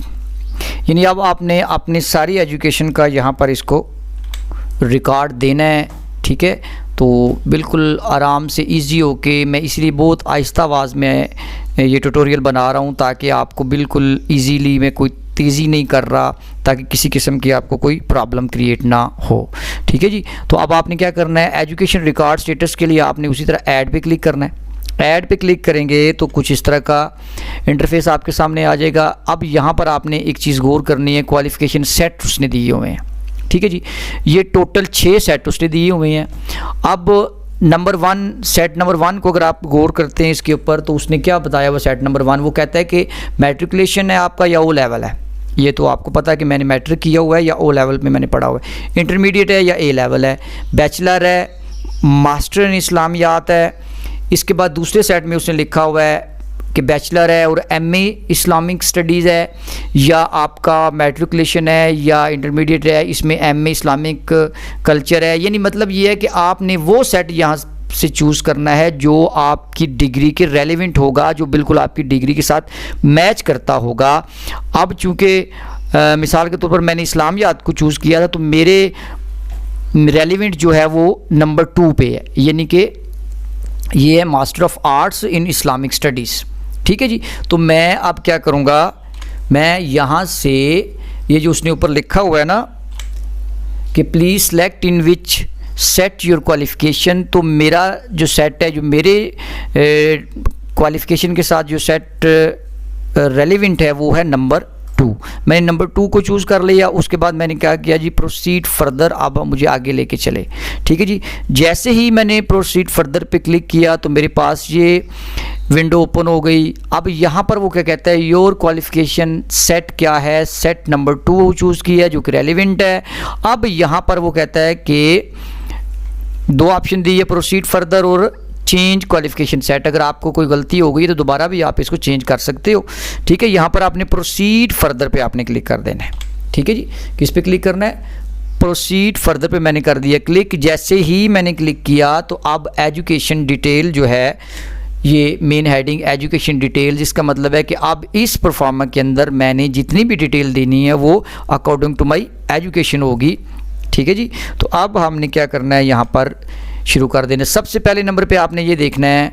यानी अब आपने अपनी सारी एजुकेशन का यहाँ पर इसको रिकॉर्ड देना है। ठीक है, तो बिल्कुल आराम से इजी होके, मैं इसलिए बहुत आहिस्ता आवाज़ में ये ट्यूटोरियल बना रहा हूँ ताकि आपको बिल्कुल इजीली, मैं कोई तेज़ी नहीं कर रहा ताकि किसी किस्म की आपको कोई प्रॉब्लम क्रिएट ना हो। ठीक है जी। तो अब आपने क्या करना है, एजुकेशन रिकॉर्ड स्टेटस के लिए आपने उसी तरह ऐड पे क्लिक करना है। ऐड पे क्लिक करेंगे तो कुछ इस तरह का इंटरफेस आपके सामने आ जाएगा। अब यहाँ पर आपने एक चीज़ गौर करनी है, क्वालिफ़िकेशन सेट उसने दिए हुए हैं। ठीक है जी, ये टोटल 6 सेट उसने दिए हुए हैं। अब नंबर 1, सेट नंबर 1 को अगर आप गौर करते हैं इसके ऊपर, तो उसने क्या बताया हुआ सेट नंबर 1, वो कहता है कि मैट्रिकुलेशन है आपका या ओ लेवल है। ये तो आपको पता है कि मैंने मैट्रिक किया हुआ है या ओ लेवल में मैंने पढ़ा हुआ है। इंटरमीडिएट है या ए लेवल है, बैचलर है, मास्टर इन इस्लामियात है। इसके बाद दूसरे सेट में उसने लिखा हुआ है कि बैचलर है और एमए इस्लामिक स्टडीज़ है, या आपका मैट्रिकुलेशन है या इंटरमीडिएट है, इसमें एमए इस्लामिक कल्चर है। यानी मतलब ये है कि आपने वो सेट यहाँ से चूज़ करना है जो आपकी डिग्री के रेलेवेंट होगा, जो बिल्कुल आपकी डिग्री के साथ मैच करता होगा। अब चूँकि मिसाल के तौर पर मैंने इस्लामियात को चूज़ किया था, तो मेरे रेलेवेंट जो है वो नंबर 2 पे है, यानी कि ये है master of arts in Islamic studies. ठीक है जी। तो मैं अब क्या करूँगा, मैं यहाँ से ये जो उसने ऊपर लिखा हुआ है ना कि please select in which set your qualification, तो मेरा जो सेट है, जो मेरे क्वालिफ़िकेशन के साथ जो सेट रेलेवेंट है वो है नंबर 2। मैंने नंबर 2 को चूज़ कर लिया। उसके बाद मैंने क्या किया जी, प्रोसीड फर्दर, अब मुझे आगे लेके चले। ठीक है जी। जैसे ही मैंने प्रोसीड फर्दर पे क्लिक किया तो मेरे पास ये विंडो ओपन हो गई। अब यहाँ पर वो क्या कहता है, योर क्वालिफ़िकेशन सेट क्या है, सेट नंबर 2 चूज़ किया जो कि रेलिवेंट है। अब यहाँ पर वो कहता है कि 2 ऑप्शन दिए, प्रोसीड फर्दर और चेंज क्वालिफ़िकेशन सेट। अगर आपको कोई गलती हो गई तो दोबारा भी आप इसको चेंज कर सकते हो। ठीक है, यहाँ पर आपने प्रोसीड फर्दर पे आपने क्लिक कर देना है। ठीक है जी, किस पे क्लिक करना है, प्रोसीड फर्दर पे मैंने कर दिया क्लिक। जैसे ही मैंने क्लिक किया तो अब एजुकेशन डिटेल जो है, ये मेन हेडिंग एजुकेशन डिटेल, जिसका मतलब है कि अब इस परफॉर्मा के अंदर मैंने जितनी भी डिटेल देनी है वो अकॉर्डिंग टू माई एजुकेशन होगी। ठीक है जी। तो अब हमने क्या करना है, यहाँ पर शुरू कर देना। सबसे पहले नंबर पे आपने ये देखना है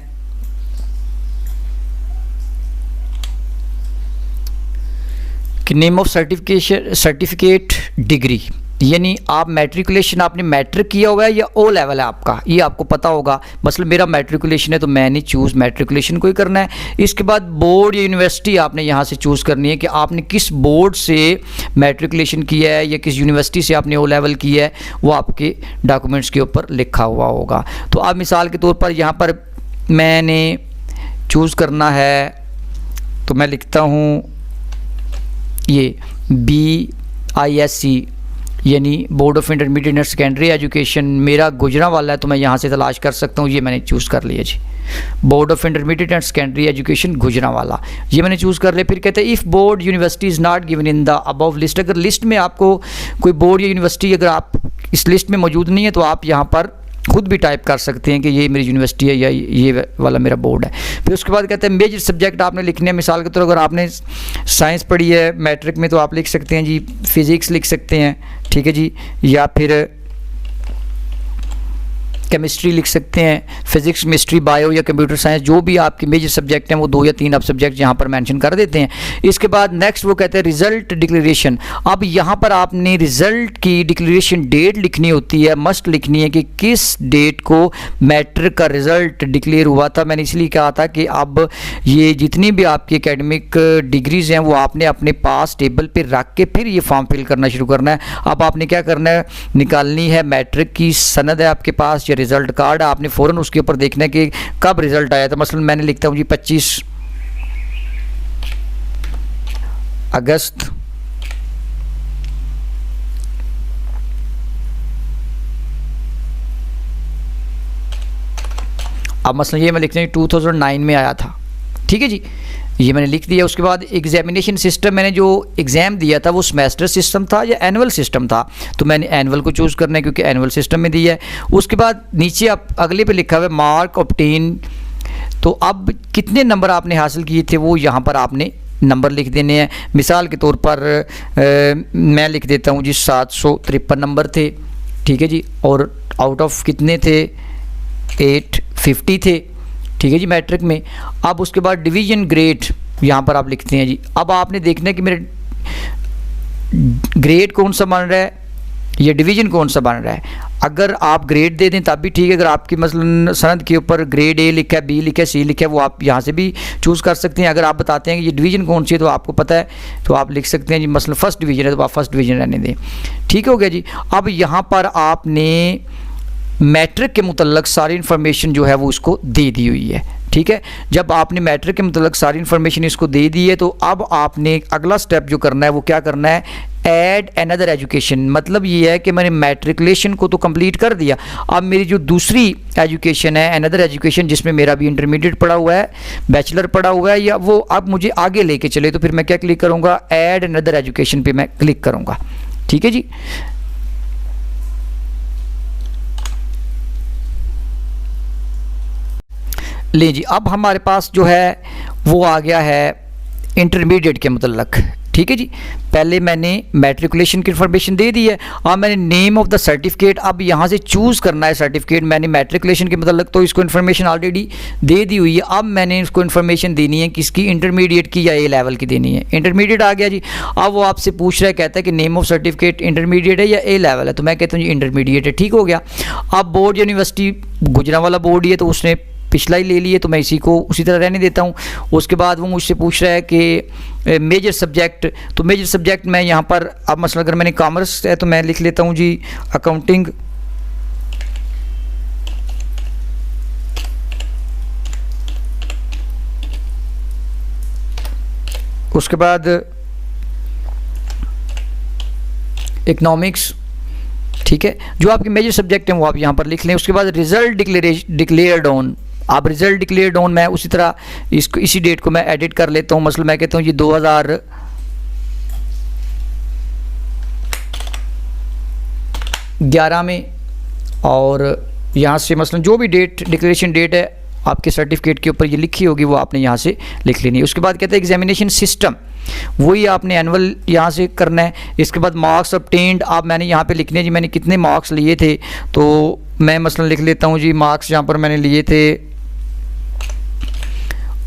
कि नेम ऑफ सर्टिफिकेट डिग्री, यानी आप मैट्रिकुलेशन, आपने मैट्रिक किया हुआ है या ओ लेवल है आपका, ये आपको पता होगा। मतलब मेरा मैट्रिकुलेशन है तो मैंने चूज़ मैट्रिकुलेशन को ही करना है। इसके बाद बोर्ड या यूनिवर्सिटी आपने यहाँ से चूज़ करनी है कि आपने किस बोर्ड से मैट्रिकुलेशन किया है या किस यूनिवर्सिटी से आपने ओ लेवल किया है, वो आपके डॉक्यूमेंट्स के ऊपर लिखा हुआ होगा। तो अब मिसाल के तौर पर यहाँ पर मैंने चूज़ करना है, तो मैं लिखता हूँ ये BISc यानी board of intermediate and secondary education मेरा गुजरांवाला है, तो मैं यहाँ से तलाश कर सकता हूँ। ये मैंने चूज़ कर लिया जी, board of intermediate and secondary education Gujranwala, ये मैंने चूज़ कर लिया। फिर कहते हैं if board university is not given in the above list, अगर लिस्ट में आपको कोई बोर्ड या यूनिवर्सिटी अगर आप इस लिस्ट में मौजूद नहीं है तो आप यहाँ पर खुद भी टाइप कर सकते हैं कि ये मेरी यूनिवर्सिटी है या ये वाला मेरा बोर्ड है। फिर उसके बाद कहते हैं मेजर सब्जेक्ट आपने लिखने हैं। मिसाल के तौर अगर आपने साइंस पढ़ी है मैट्रिक में तो आप लिख सकते हैं जी फिज़िक्स लिख सकते हैं, ठीक है जी, या फिर केमिस्ट्री लिख सकते हैं, फिजिक्स, केमिस्ट्री, बायो या कंप्यूटर साइंस, जो भी आपके मेजर सब्जेक्ट हैं वो 2 या 3 आप सब्जेक्ट यहाँ पर मेंशन कर देते हैं। इसके बाद नेक्स्ट वो कहते हैं रिजल्ट डिक्लेरेशन। अब यहाँ पर आपने रिजल्ट की डिक्लेरेशन डेट लिखनी होती है, मस्ट लिखनी है कि किस डेट को मैट्रिक का रिजल्ट डिक्लेयर हुआ था। मैंने इसलिए कहा था कि अब ये जितनी भी आपकी एकेडमिक डिग्रीज़ हैं वो आपने अपने पास टेबल पर रख के फिर ये फॉर्म फिल करना शुरू करना है। अब आपने क्या करना है, निकालनी है मैट्रिक की सनद है आपके पास या रिजल्ट कार्ड, आपने फ़ौरन उसके ऊपर देखना है कि कब रिजल्ट आया था। मसलन मैंने लिखता हूँ जी 25 अगस्त अब मसलन ये मैं लिखता हूँ 2009 में आया था, ठीक है जी, ये मैंने लिख दिया। उसके बाद एग्जामिनेशन सिस्टम, मैंने जो एग्ज़ाम दिया था वो सेमेस्टर सिस्टम था या एनुअल सिस्टम था, तो मैंने एनुअल को चूज़ करना है क्योंकि एनुअल सिस्टम में दिया है। उसके बाद नीचे आप अगले पे लिखा हुआ है मार्क ऑब्टेन, तो अब कितने नंबर आपने हासिल किए थे वो यहाँ पर आपने नंबर लिख देने हैं। मिसाल के तौर पर मैं लिख देता हूँ जी 753 नंबर थे, ठीक है जी, और आउट ऑफ कितने थे 850 थे, ठीक है जी, मैट्रिक में। अब उसके बाद डिवीज़न ग्रेड यहाँ पर आप लिखते हैं जी। अब आपने देखना है कि मेरे ग्रेड कौन सा बन रहा है या डिवीज़न कौन सा बन रहा है। अगर आप ग्रेड दे दें तब भी ठीक है, अगर आपकी मसलन सनद के ऊपर ग्रेड ए लिखा है, बी लिखा है, सी लिखा है, वो आप यहाँ से भी चूज़ कर सकते हैं। अगर आप बताते हैं कि ये डिवीज़न कौन सी है तो आपको पता है तो आप लिख सकते हैं जी मसलन फर्स्ट डिवीज़न है तो आप फर्स्ट डिवीज़न रहने दें, ठीक हो गया जी। अब यहाँ पर आपने मैट्रिक के मुतल्लक सारी इन्फॉर्मेशन जो है वो उसको दे दी हुई है, ठीक है। जब आपने मैट्रिक के मुतल्लक सारी इन्फॉर्मेशन इसको दे दी है तो अब आपने अगला स्टेप जो करना है वो क्या करना है, ऐड अनदर एजुकेशन। मतलब ये है कि मैंने मैट्रिकुलेशन को तो कंप्लीट कर दिया, अब मेरी जो दूसरी एजुकेशन है अनदर एजुकेशन जिसमें मेरा भी इंटरमीडिएट पढ़ा हुआ है, बैचलर पढ़ा हुआ है, या वो अब मुझे आगे लेके चले तो फिर मैं क्या क्लिक करूँगा, ऐड अनदर एजुकेशन पे मैं क्लिक करूँगा, ठीक है जी। ले जी, अब हमारे पास जो है वो आ गया है इंटरमीडिएट के मुतल्लक, ठीक है जी। पहले मैंने मैट्रिकुलेशन की इन्फॉर्मेशन दे दी है, अब मैंने नेम ऑफ द सर्टिफिकेट, अब यहाँ से चूज़ करना है सर्टिफिकेट। मैंने मैट्रिकुलेशन के मतलब तो इसको इन्फॉर्मेशन ऑलरेडी दे दी हुई है, अब मैंने इसको इन्फॉर्मेशन देनी है किसकी, इंटरमीडिएट की या ए लेवल की देनी है। इंटरमीडिएट आ गया जी। अब वो आपसे पूछ रहा है, कहता है कि नेम ऑफ सर्टिफिकेट इंटरमीडिएट है या ए लेवल है, तो मैं कहता हूँ जी इंटरमीडिएट है, ठीक हो गया। अब बोर्ड यूनिवर्सिटी गुजरांवाला बोर्ड ही है तो उसने पिछला ही ले लिए तो मैं इसी को उसी तरह रहने देता हूँ। उसके बाद वो मुझसे पूछ रहा है कि मेजर सब्जेक्ट, तो मेजर सब्जेक्ट मैं यहाँ पर अब मसलन अगर मैंने कॉमर्स है तो मैं लिख लेता हूँ जी अकाउंटिंग, उसके बाद इकोनॉमिक्स, ठीक है। जो आपके मेजर सब्जेक्ट हैं वो आप यहाँ पर लिख लें। उसके बाद रिजल्ट डिक्लेयर्ड ऑन, आप रिजल्ट डिक्लेयर्ड ऑन, मैं उसी तरह इसको इसी डेट को मैं एडिट कर लेता हूँ। मसलन मैं कहता हूँ ये 2011 में, और यहाँ से मसलन जो भी डेट डिक्लेरेशन डेट है आपके सर्टिफिकेट के ऊपर ये लिखी होगी वो आपने यहाँ से लिख लेनी है। उसके बाद कहते हैं एग्जामिनेशन सिस्टम, वही आपने एनुअल यहाँ से करना है। इसके बाद मार्क्स ऑब्टेन्ड, आप मैंने यहाँ पे लिखने हैं जी मैंने कितने मार्क्स लिए थे, तो मैं मसलन लिख लेता हूँ जी मार्क्स यहाँ पर मैंने लिए थे,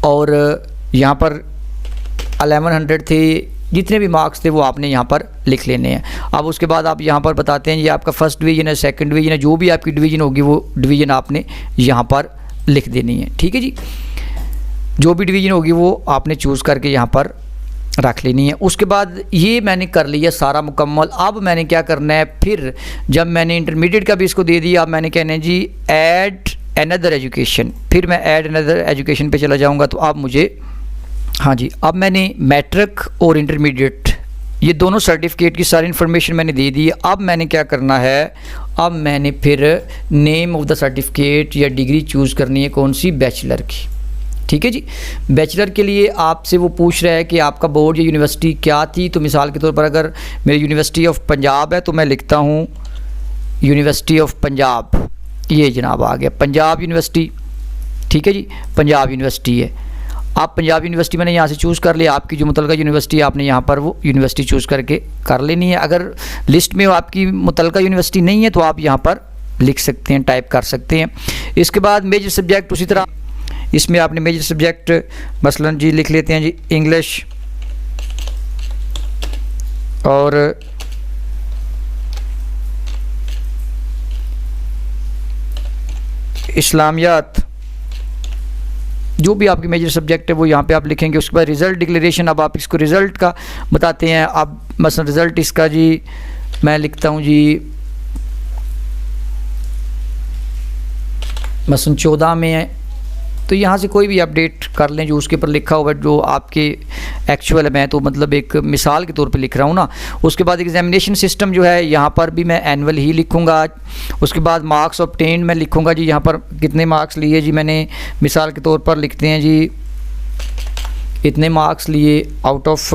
और यहाँ पर 1100 थे, जितने भी मार्क्स थे वो आपने यहाँ पर लिख लेने हैं। अब उसके बाद आप यहाँ पर बताते हैं ये आपका फर्स्ट डिवीज़न है, सेकंड डिवीज़न है, जो भी आपकी डिवीज़न होगी वो डिवीज़न आपने यहाँ पर लिख देनी है, ठीक है जी। जो भी डिवीज़न होगी वो आपने चूज़ करके यहाँ पर रख लेनी है। उसके बाद ये मैंने कर लिया सारा मुकम्मल। अब मैंने क्या करना है, फिर जब मैंने इंटरमीडिएट का भी इसको दे दिया, अब मैंने कहना है जी ऐड अनदर एजुकेशन, फिर मैं ऐड अनदर एजुकेशन पे चला जाऊंगा। तो अब मुझे, हाँ जी, अब मैंने मैट्रिक और इंटरमीडिएट ये दोनों सर्टिफिकेट की सारी इन्फॉर्मेशन मैंने दे दी। अब मैंने क्या करना है, अब मैंने फिर नेम ऑफ द सर्टिफिकेट या डिग्री चूज़ करनी है, कौन सी, बैचलर की। ठीक है जी। बैचलर के लिए आपसे वो पूछ रहा है कि आपका बोर्ड या यूनिवर्सिटी क्या थी। तो मिसाल के तौर पर अगर मेरी यूनिवर्सिटी ऑफ पंजाब है तो मैं लिखता हूँ यूनिवर्सिटी ऑफ पंजाब, ये जनाब आ गया पंजाब यूनिवर्सिटी। ठीक है जी, पंजाब यूनिवर्सिटी है। आप पंजाब यूनिवर्सिटी मैंने यहाँ से चूज़ कर लिया। आपकी जो मुतलका यूनिवर्सिटी आपने यहाँ पर वो यूनिवर्सिटी चूज़ करके कर लेनी है। अगर लिस्ट में आपकी मुतलका यूनिवर्सिटी नहीं है तो आप यहाँ पर लिख सकते हैं, टाइप कर सकते हैं। इसके बाद मेजर सब्जेक्ट उसी तरह, इसमें आपने मेजर सब्जेक्ट मसलन जी लिख लेते हैं जी इंग्लिश और इस्लामियात, जो भी आपकी मेजर सब्जेक्ट है वो यहाँ पे आप लिखेंगे। उसके बाद रिज़ल्ट डिक्लेरेशन, अब आप इसको रिज़ल्ट का बताते हैं। अब मसलन रिज़ल्ट इसका जी मैं लिखता हूँ जी मसलन 14 में है, तो यहाँ से कोई भी अपडेट कर लें जो उसके ऊपर लिखा हुआ है जो आपके एक्चुअल में, तो मतलब एक मिसाल के तौर पे लिख रहा हूँ ना। उसके बाद एग्जामिनेशन सिस्टम जो है यहाँ पर भी मैं एनुअल ही लिखूँगा। उसके बाद मार्क्स ऑब्टेन्ड मैं लिखूँगा जी, यहाँ पर कितने मार्क्स लिए जी मैंने, मिसाल के तौर पर लिखते हैं जी इतने मार्क्स लिए आउट ऑफ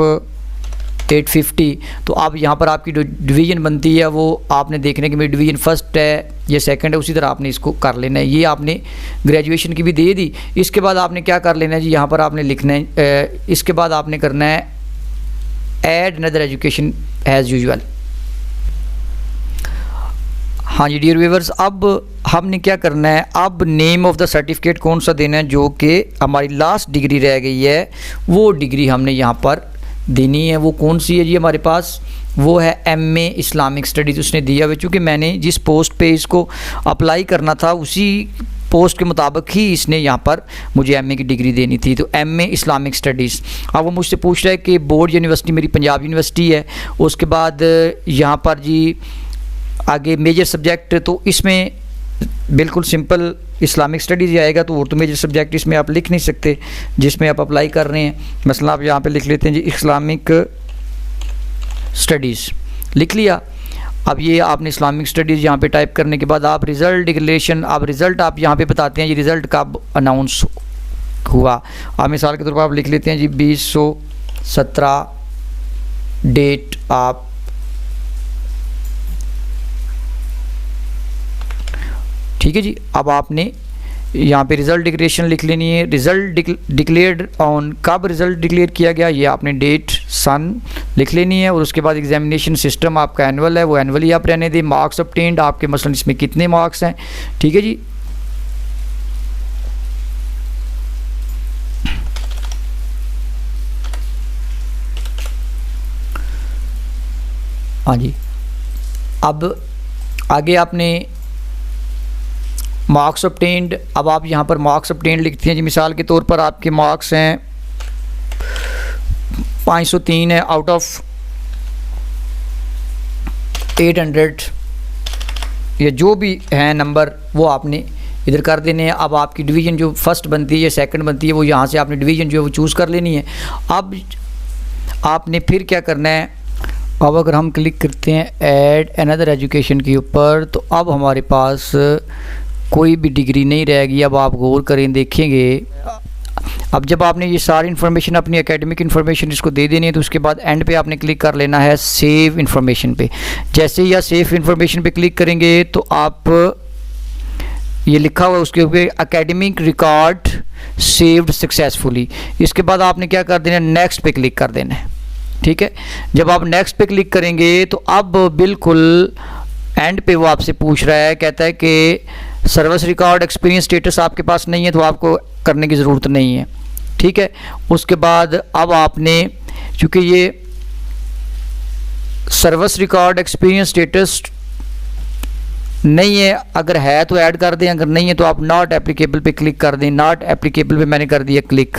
850। तो अब यहाँ पर आपकी जो डिवीज़न बनती है वो आपने देखने कि मेरी डिवीज़न फर्स्ट है या सेकंड है, उसी तरह आपने इसको कर लेना है। ये आपने ग्रेजुएशन की भी दे दी। इसके बाद आपने क्या कर लेना है जी, यहाँ पर आपने लिखना है, इसके बाद आपने करना है add another education as usual. हाँ जी डियर व्यूअर्स, अब हमने क्या करना है, अब नेम ऑफ द सर्टिफिकेट कौन सा देना है, जो कि हमारी लास्ट डिग्री रह गई है वो डिग्री हमने यहाँ पर देनी है। वो कौन सी है जी हमारे पास, वो है MA इस्लामिक स्टडीज़ उसने दिया हुआ। चूँकि मैंने जिस पोस्ट पे इसको अप्लाई करना था उसी पोस्ट के मुताबिक ही इसने यहाँ पर मुझे MA की डिग्री देनी थी, तो MA इस्लामिक स्टडीज़। अब वो मुझसे पूछ रहा है कि बोर्ड यूनिवर्सिटी मेरी पंजाब यूनिवर्सिटी है। उसके बाद यहाँ पर जी आगे मेजर सब्जेक्ट, तो इसमें बिल्कुल सिंपल इस्लामिक स्टडीज़ आएगा, तो उर्दू मेजर सब्जेक्ट इसमें आप लिख नहीं सकते जिसमें आप अप्लाई कर रहे हैं। मसला आप यहाँ पे लिख लेते हैं जी इस्लामिक स्टडीज़, लिख लिया। अब ये आपने इस्लामिक स्टडीज़ यहाँ पे टाइप करने के बाद आप रिज़ल्ट डिक्लेरेशन, अब रिज़ल्ट आप यहाँ पे बताते हैं जी रिज़ल्ट कब अनाउंस हुआ। आप मिसाल के तौर पर आप लिख लेते हैं जी 2017 डेट आप ठीक है जी। अब आपने यहाँ पे रिज़ल्ट डिक्लेरेशन लिख लेनी है। रिज़ल्ट डिक्लेयर्ड ऑन, कब रिज़ल्ट डिक्लेयर किया गया ये आपने डेट सन लिख लेनी है। और उसके बाद एग्जामिनेशन सिस्टम आपका एनुअल है, वो एनुअल ही आप रहने दें। मार्क्स ऑब्टेन्ड आपके मसलन इसमें कितने मार्क्स हैं, ठीक है जी। हाँ जी, अब आगे आपने मार्क्स ऑब्टेन्ड, अब आप यहाँ पर मार्क्स ऑब्टेन्ड लिखते हैं जी। मिसाल के तौर पर आपके मार्क्स हैं 503 है आउट ऑफ 800 या जो भी है नंबर वो आपने इधर कर देने हैं। अब आपकी डिवीज़न जो फर्स्ट बनती है या सेकंड बनती है वो यहाँ से आपने डिवीज़न जो है वो चूज़ कर लेनी है। अब आपने फिर क्या करना है, अब अगर हम क्लिक करते हैं ऐड अनदर एजुकेशन के ऊपर, तो अब हमारे पास कोई भी डिग्री नहीं रहेगी। अब आप गौर करें, देखेंगे, अब जब आपने ये सारी इन्फॉर्मेशन अपनी एकेडमिक इन्फॉर्मेशन इसको दे देनी है तो उसके बाद एंड पे आपने क्लिक कर लेना है सेव इन्फॉर्मेशन पे। जैसे ही आप सेव इन्फॉर्मेशन पे क्लिक करेंगे तो आप ये लिखा हुआ है उसके ऊपर एकेडमिक रिकॉर्ड सेव्ड सक्सेसफुली। इसके बाद आपने क्या कर देना है, नेक्स्ट पे क्लिक कर देना है, ठीक है। जब आप नेक्स्ट पे क्लिक करेंगे तो अब बिल्कुल एंड पे वो आपसे पूछ रहा है, कहता है कि सर्विस रिकॉर्ड एक्सपीरियंस स्टेटस आपके पास नहीं है तो आपको करने की ज़रूरत नहीं है, ठीक है। उसके बाद अब आपने, चूँकि ये सर्विस रिकॉर्ड एक्सपीरियंस स्टेटस नहीं है, अगर है तो ऐड कर दें, अगर नहीं है तो आप नॉट एप्लीकेबल पे क्लिक कर दें। नॉट एप्लीकेबल पे मैंने कर दिया क्लिक।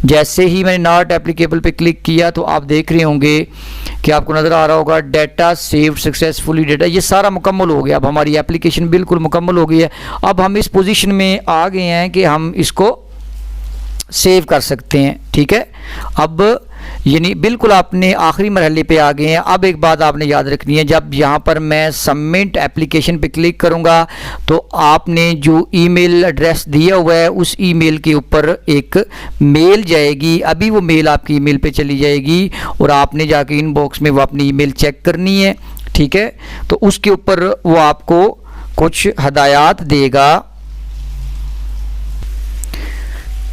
जैसे ही मैंने नॉट एप्लीकेबल पे क्लिक किया तो आप देख रहे होंगे कि आपको नज़र आ रहा होगा डेटा सेव्ड सक्सेसफुली, डेटा ये सारा मुकम्मल हो गया। अब हमारी एप्लीकेशन बिल्कुल मुकम्मल हो गई है। अब हम इस पोजीशन में आ गए हैं कि हम इसको सेव कर सकते हैं, ठीक है। अब यानी बिल्कुल आपने आखिरी मरहले पे आ गए हैं। अब एक बात आपने याद रखनी है, जब यहाँ पर मैं सबमिट एप्लीकेशन पे क्लिक करूँगा तो आपने जो ईमेल एड्रेस दिया हुआ है उस ईमेल के ऊपर एक मेल जाएगी। अभी वो मेल आपकी ईमेल पे चली जाएगी और आपने जाके इनबॉक्स में वो अपनी ईमेल चेक करनी है, ठीक है। तो उसके ऊपर वो आपको कुछ हदायत देगा।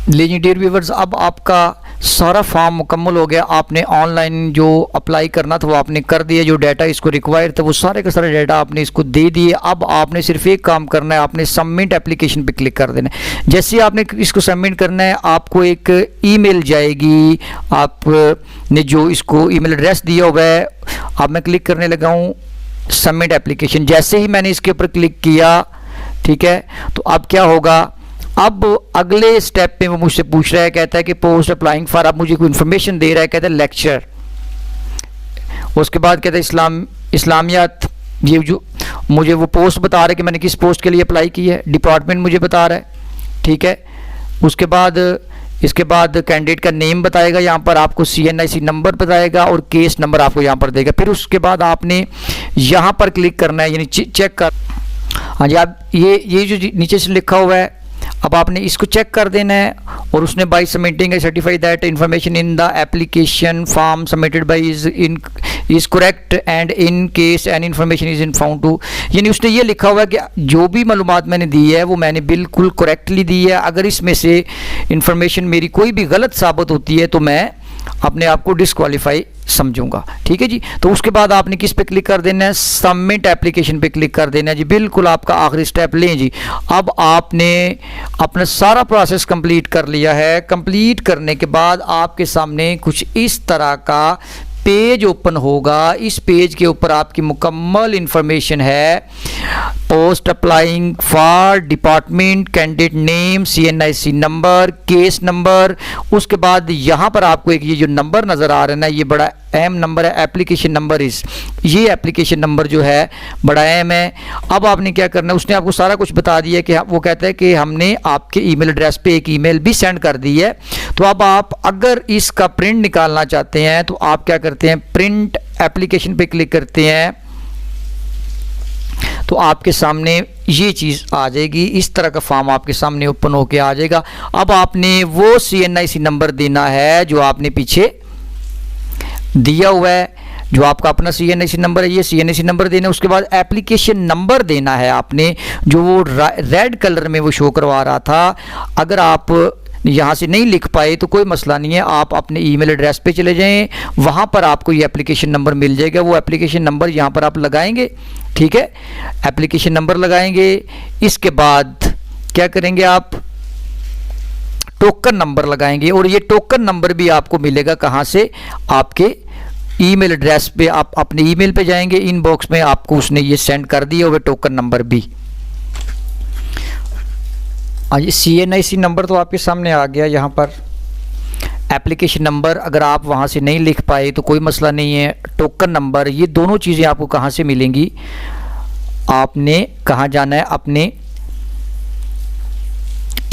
लेकिन डियर व्यूअर्स, अब आपका सारा फॉर्म मुकम्मल हो गया। आपने ऑनलाइन जो अप्लाई करना था वो आपने कर दिया, जो डाटा इसको रिक्वायर्ड था वो सारे का सारा डाटा आपने इसको दे दिए। अब आपने सिर्फ एक काम करना है, आपने सबमिट एप्लीकेशन पे क्लिक कर देना है। जैसे ही आपने इसको सबमिट करना है आपको एक ईमेल जाएगी, आपने जो इसको ईमेल एड्रेस दिया हुआ है। अब मैं क्लिक करने लगा हूँ सबमिट एप्लीकेशन। जैसे ही मैंने इसके ऊपर क्लिक किया, ठीक है, तो अब क्या होगा, अब अगले स्टेप पे वो मुझसे पूछ रहा है, कहता है कि पोस्ट अप्लाइंग फॉर, अब मुझे कोई इन्फॉर्मेशन दे रहा है, कहता है लेक्चर। उसके बाद कहता है इस्लामियात, ये जो मुझे वो पोस्ट बता रहा है कि मैंने किस पोस्ट के लिए अप्लाई की है, डिपार्टमेंट मुझे बता रहा है, ठीक है। इसके बाद कैंडिडेट का नेम बताएगा, यहाँ पर आपको CNIC नंबर बताएगा और केस नंबर आपको यहाँ पर देगा। फिर उसके बाद आपने यहाँ पर क्लिक करना है, यानी चेक कर, हाँ जी, आप ये जो नीचे से लिखा हुआ है अब आपने इसको चेक कर देना है। और उसने by submitting certify that information in the application form submitted by is correct and in case and information is in found to, यानी उसने ये लिखा हुआ है कि जो भी मालूमात मैंने दी है वो मैंने बिल्कुल करेक्टली दी है। अगर इसमें से इंफॉर्मेशन मेरी कोई भी गलत साबित होती है तो मैं अपने आप को डिस्क्वालीफाई समझूंगा, ठीक है जी। तो उसके बाद आपने किस पे क्लिक कर देना है, सबमिट एप्लीकेशन पे क्लिक कर देना है जी। बिल्कुल आपका आखिरी स्टेप लें जी। अब आपने अपना सारा प्रोसेस कंप्लीट कर लिया है। कंप्लीट करने के बाद आपके सामने कुछ इस तरह का पेज ओपन होगा। इस पेज के ऊपर आपकी मुकम्मल इंफॉर्मेशन है, post applying for, department, candidate name, CNIC number, case number. उसके बाद यहाँ पर आपको एक ये जो नंबर नज़र आ रहा है ना, ये बड़ा अहम नंबर है, एप्लीकेशन नंबर इस, ये एप्लीकेशन नंबर जो है बड़ा अहम है। अब आपने क्या करना है, उसने आपको सारा कुछ बता दिया कि वो कहता है कि हमने आपके ईमेल एड्रेस पे एक ईमेल भी सेंड कर दी है। तो अब आप अगर इसका प्रिंट निकालना चाहते हैं तो आप क्या करते हैं, प्रिंट एप्लीकेशन पे क्लिक करते हैं तो आपके सामने ये चीज़ आ जाएगी। इस तरह का फॉर्म आपके सामने ओपन होके आ जाएगा। अब आपने वो CNIC नंबर देना है जो आपने पीछे दिया हुआ है, जो आपका अपना CNIC नंबर है, ये CNIC नंबर देना है। उसके बाद एप्लीकेशन नंबर देना है आपने, जो वो रेड कलर में वो शो करवा रहा था। अगर आप यहाँ से नहीं लिख पाए तो कोई मसला नहीं है, आप अपने ईमेल एड्रेस पे चले जाएं, वहाँ पर आपको ये एप्लीकेशन नंबर मिल जाएगा। वो एप्लीकेशन नंबर यहाँ पर आप लगाएंगे, ठीक है, एप्लीकेशन नंबर लगाएंगे। इसके बाद क्या करेंगे, आप टोकन नंबर लगाएंगे और ये टोकन नंबर भी आपको मिलेगा कहाँ से, आपके ईमेल एड्रेस पे। आप अपने ईमेल पे जाएंगे, इनबॉक्स में आपको उसने ये सेंड कर दिया हुआ टोकन नंबर भी। ये CNIC नंबर तो आपके सामने आ गया। यहाँ पर एप्लीकेशन नंबर अगर आप वहाँ से नहीं लिख पाए तो कोई मसला नहीं है। टोकन नंबर, ये दोनों चीज़ें आपको कहाँ से मिलेंगी, आपने कहाँ जाना है, अपने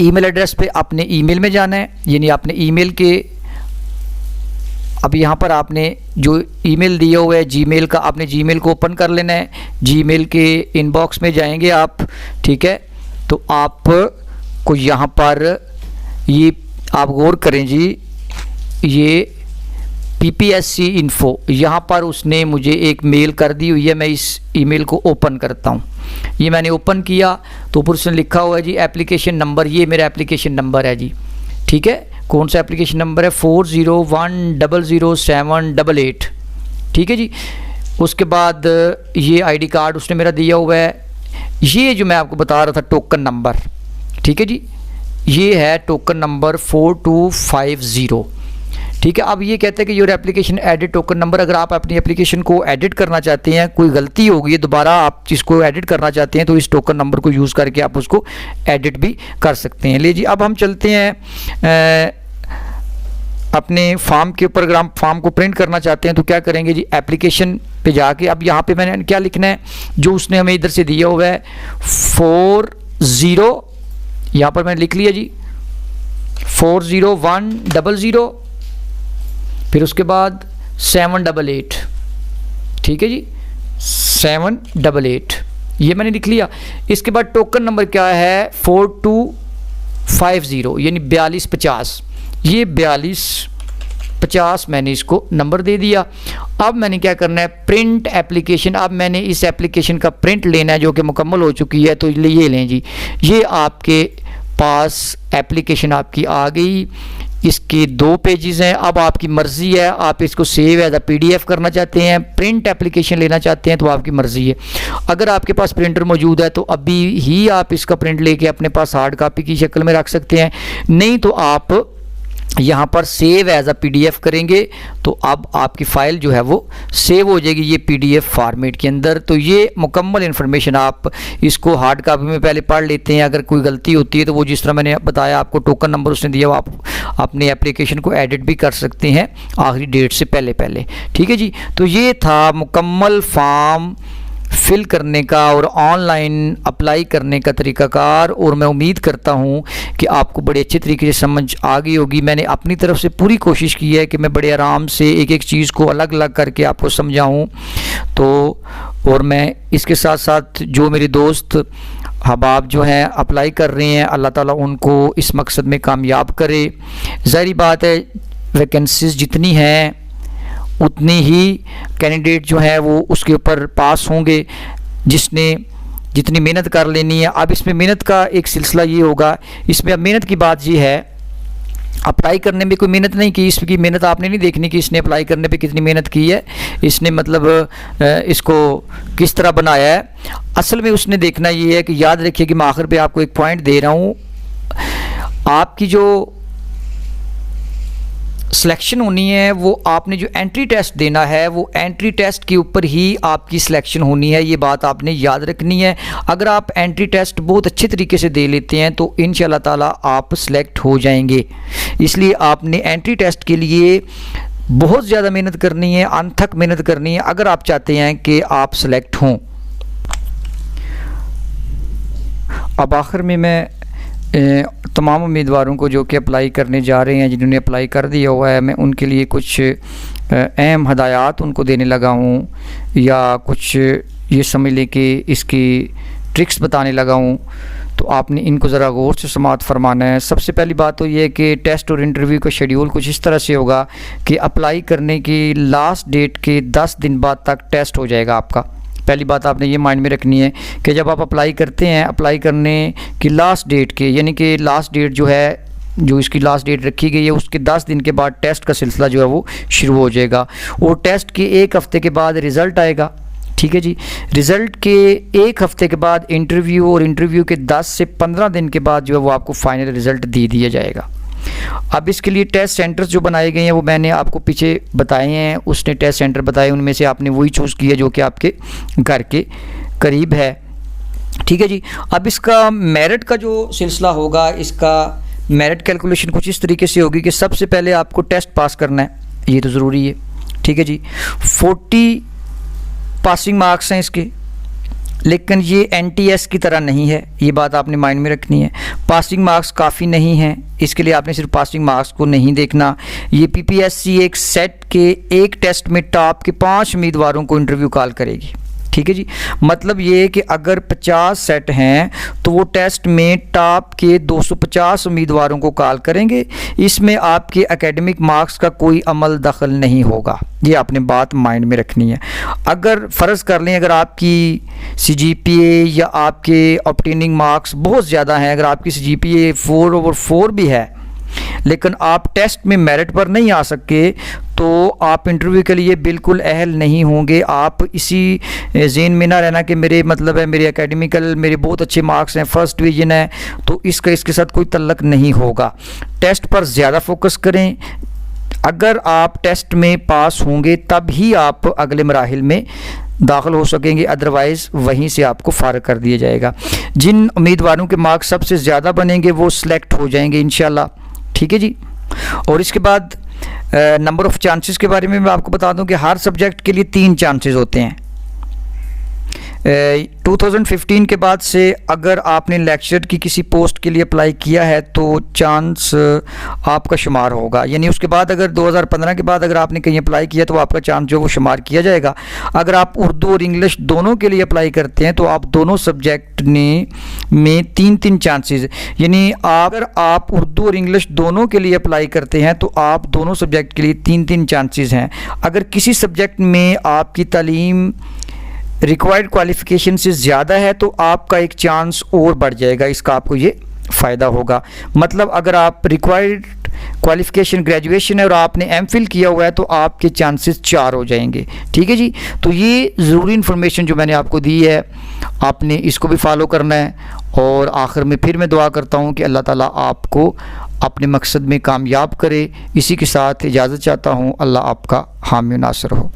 ईमेल एड्रेस पे, अपने ईमेल में जाना है, यानी आपने ईमेल के, अब यहाँ पर आपने जो ईमेल दिया हुआ है जीमेल का, आपने जीमेल को ओपन कर लेना है। जीमेल के इनबॉक्स में जाएंगे आप, ठीक है। तो आप को यहाँ पर ये आप गौर करें जी, ये PPSC इन्फो, यहाँ पर उसने मुझे एक मेल कर दी हुई है। मैं इस ईमेल को ओपन करता हूँ। ये मैंने ओपन किया तो ऊपर उसने लिखा हुआ है जी एप्लीकेशन नंबर, ये मेरा एप्लीकेशन नंबर है जी, ठीक है। कौन सा एप्लीकेशन नंबर है, 40100788, ठीक है जी। उसके बाद ये ID कार्ड उसने मेरा दिया हुआ है। ये जो मैं आपको बता रहा था टोकन नंबर, ठीक है जी, ये है टोकन नंबर 4250, ठीक है। अब ये कहते हैं कि your application edit token number. अगर आप अपनी एप्लीकेशन को एडिट करना चाहते हैं, कोई गलती हो गई है, दोबारा आप इसको एडिट करना चाहते हैं तो इस टोकन नंबर को यूज़ करके आप उसको एडिट भी कर सकते हैं। लीजिए अब हम चलते हैं अपने फॉर्म के ऊपर। अगर हम फॉर्म को प्रिंट करना चाहते हैं तो क्या करेंगे जी, एप्लीकेशन पे जाके, अब यहाँ पे मैंने क्या लिखना है, जो उसने हमें इधर से दिया हुआ है 40, यहाँ पर मैंने लिख लिया जी 40100, फिर उसके बाद 788, ठीक है जी, 788 ये मैंने लिख लिया। इसके बाद टोकन नंबर क्या है 4250 यानी 4250, ये 4250 मैंने इसको नंबर दे दिया। अब मैंने क्या करना है प्रिंट एप्लीकेशन, अब मैंने इस एप्लीकेशन का प्रिंट लेना है जो कि मुकम्मल हो चुकी है, तो ये लें जी, ये आपके पास एप्लीकेशन आपकी आ गई। इसके 2 पेजेस हैं। अब आपकी मर्ज़ी है, आप इसको सेव एज अ PDF करना चाहते हैं, प्रिंट एप्लीकेशन लेना चाहते हैं, तो आपकी मर्ज़ी है। अगर आपके पास प्रिंटर मौजूद है तो अभी ही आप इसका प्रिंट लेके अपने पास हार्ड कॉपी की शक्ल में रख सकते हैं, नहीं तो आप यहाँ पर सेव एज अ PDF करेंगे तो अब आपकी फ़ाइल जो है वो सेव हो जाएगी ये PDF फॉर्मेट के अंदर। तो ये मुकम्मल इन्फॉर्मेशन आप इसको हार्ड कॉपी में पहले पढ़ लेते हैं। अगर कोई गलती होती है तो वो जिस तरह मैंने बताया आपको टोकन नंबर उसने दिया, वो आप अपने एप्लीकेशन को एडिट भी कर सकते हैं आखिरी डेट से पहले। ठीक है जी, तो ये था मुकम्मल फॉर्म फिल करने का और ऑनलाइन अप्लाई करने का तरीक़ाकार, और मैं उम्मीद करता हूँ कि आपको बड़े अच्छे तरीके से समझ आ गई होगी। मैंने अपनी तरफ से पूरी कोशिश की है कि मैं बड़े आराम से एक एक चीज़ को अलग अलग करके आपको समझाऊँ। तो और मैं इसके साथ साथ जो मेरे दोस्त हबाब जो हैं अप्लाई कर रहे हैं, अल्लाह ताला उनको इस मकसद में कामयाब करे। ज़ाहिर बात है वैकेंसीज़ जितनी हैं उतनी ही कैंडिडेट जो है वो उसके ऊपर पास होंगे, जिसने जितनी मेहनत कर लेनी है। अब इसमें मेहनत का एक सिलसिला ये होगा, इसमें अब मेहनत की बात ये है, अप्लाई करने में कोई मेहनत नहीं की, इसकी मेहनत आपने नहीं देखनी कि इसने अप्लाई करने पे कितनी मेहनत की है, इसने मतलब इसको किस तरह बनाया है। असल में उसने देखना ये है कि याद रखिए कि मैं आखिर पे आपको एक पॉइंट दे रहा हूँ, आपकी जो सिलेक्शन होनी है वो आपने जो एंट्री टेस्ट देना है वो एंट्री टेस्ट के ऊपर ही आपकी सिलेक्शन होनी है, ये बात आपने याद रखनी है। अगर आप एंट्री टेस्ट बहुत अच्छे तरीके से दे लेते हैं तो इंशाल्लाह ताला आप सिलेक्ट हो जाएंगे। इसलिए आपने एंट्री टेस्ट के लिए बहुत ज़्यादा मेहनत करनी है, अनथक मेहनत करनी है अगर आप चाहते हैं कि आप सिलेक्ट हों। अब आखिर में मैं तमाम उम्मीदवारों को जो कि अप्लाई करने जा रहे हैं, जिन्होंने अप्लाई कर दिया हुआ है, मैं उनके लिए कुछ अहम हदायत उनको देने लगा हूँ, या कुछ ये समझ लें कि इसकी ट्रिक्स बताने लगा हूँ। तो आपने इनको ज़रा गौर से समाअत फरमाना है। सबसे पहली बात तो ये है कि टेस्ट और इंटरव्यू का शेड्यूल कुछ इस तरह से होगा कि अप्लाई करने की लास्ट डेट के 10 दिन बाद तक टेस्ट हो जाएगा आपका। पहली बात आपने ये माइंड में रखनी है कि जब आप अप्लाई करते हैं, अप्लाई करने की लास्ट डेट के, यानी कि लास्ट डेट जो है, जो इसकी लास्ट डेट रखी गई है, उसके 10 दिन के बाद टेस्ट का सिलसिला जो है वो शुरू हो जाएगा। और टेस्ट के 1 हफ़्ते के बाद रिज़ल्ट आएगा। ठीक है जी, रिज़ल्ट के 1 हफ़्ते के बाद इंटरव्यू, और इंटरव्यू के 10 से 15 दिन के बाद जो है वो आपको फाइनल रिज़ल्ट दे दिया जाएगा। अब इसके लिए टेस्ट सेंटर्स जो बनाए गए हैं वो मैंने आपको पीछे बताए हैं, उसने टेस्ट सेंटर बताए, उनमें से आपने वही चूज़ किया जो कि आपके घर के करीब है। ठीक है जी, अब इसका मेरिट का जो सिलसिला होगा, इसका मेरिट कैलकुलेशन कुछ इस तरीके से होगी कि सबसे पहले आपको टेस्ट पास करना है, ये तो ज़रूरी है। ठीक है जी, 40 पासिंग मार्क्स हैं इसके, लेकिन ये NTS की तरह नहीं है, ये बात आपने माइंड में रखनी है। पासिंग मार्क्स काफ़ी नहीं हैं, इसके लिए आपने सिर्फ पासिंग मार्क्स को नहीं देखना। ये PPSC एक सेट के एक टेस्ट में टॉप के 5 उम्मीदवारों को इंटरव्यू कॉल करेगी। ठीक है जी, मतलब ये कि अगर 50 सेट हैं तो वो टेस्ट में टॉप के 250 उम्मीदवारों को कॉल करेंगे। इसमें आपके एकेडमिक मार्क्स का कोई अमल दखल नहीं होगा, ये आपने बात माइंड में रखनी है। अगर फ़र्ज़ कर लें अगर आपकी CGPA या आपके ऑब्टेनिंग मार्क्स बहुत ज़्यादा हैं, अगर आपकी CGPA 4/4 भी है लेकिन आप टेस्ट में मेरिट पर नहीं आ सके, तो आप इंटरव्यू के लिए बिल्कुल अहल नहीं होंगे। आप इसी ज़हन में ना रहना कि मेरे मतलब है मेरे एकेडमिकल मेरे बहुत अच्छे मार्क्स हैं, फर्स्ट डिवीज़न है, तो इसके साथ कोई तल्लक नहीं होगा। टेस्ट पर ज़्यादा फोकस करें। अगर आप टेस्ट में पास होंगे तब ही आप अगले मराहिल में दाखिल हो सकेंगे, अदरवाइज़ वहीं से आपको फ़ारग कर दिया जाएगा। जिन उम्मीदवारों के मार्क्स सबसे ज़्यादा बनेंगे वो सिलेक्ट हो जाएंगे इंशाल्लाह। ठीक है जी, और इसके बाद नंबर ऑफ़ चांसेस के बारे में मैं आपको बता दूं कि हर सब्जेक्ट के लिए 3 चांसेस होते हैं। 2015 के बाद से अगर आपने लेक्चर की किसी पोस्ट के लिए अप्लाई किया है तो चांस आपका शुमार होगा, यानी उसके बाद अगर 2015 के बाद अगर आपने कहीं अप्लाई किया तो आपका चांस जो वो शुमार किया जाएगा। अगर आप उर्दू और इंग्लिश दोनों के लिए अप्लाई करते हैं तो आप दोनों सब्जेक्ट में 3-3 चांसेस, यानी अगर आप उर्दू और इंग्लिश दोनों के लिए अप्लाई करते हैं तो आप दोनों सब्जेक्ट के लिए 3-3 चांसेस हैं। अगर किसी सब्जेक्ट में आपकी तालीम रिक्वायर्ड क्वालिफ़िकेशन से ज़्यादा है तो आपका एक चांस और बढ़ जाएगा, इसका आपको ये फ़ायदा होगा। मतलब अगर आप रिक्वायर्ड क्वालिफ़िकेशन ग्रेजुएशन है और आपने एमफिल किया हुआ है तो आपके चांसेस 4 हो जाएंगे। ठीक है जी, तो ये ज़रूरी इन्फॉर्मेशन जो मैंने आपको दी है आपने इसको भी फॉलो करना है। और आखिर में फिर मैं दुआ करता हूँ कि अल्लाह ताला आपको अपने मकसद में कामयाब करे। इसी के साथ इजाज़त चाहता हूँ। अल्लाह आपका हामी नासर हो।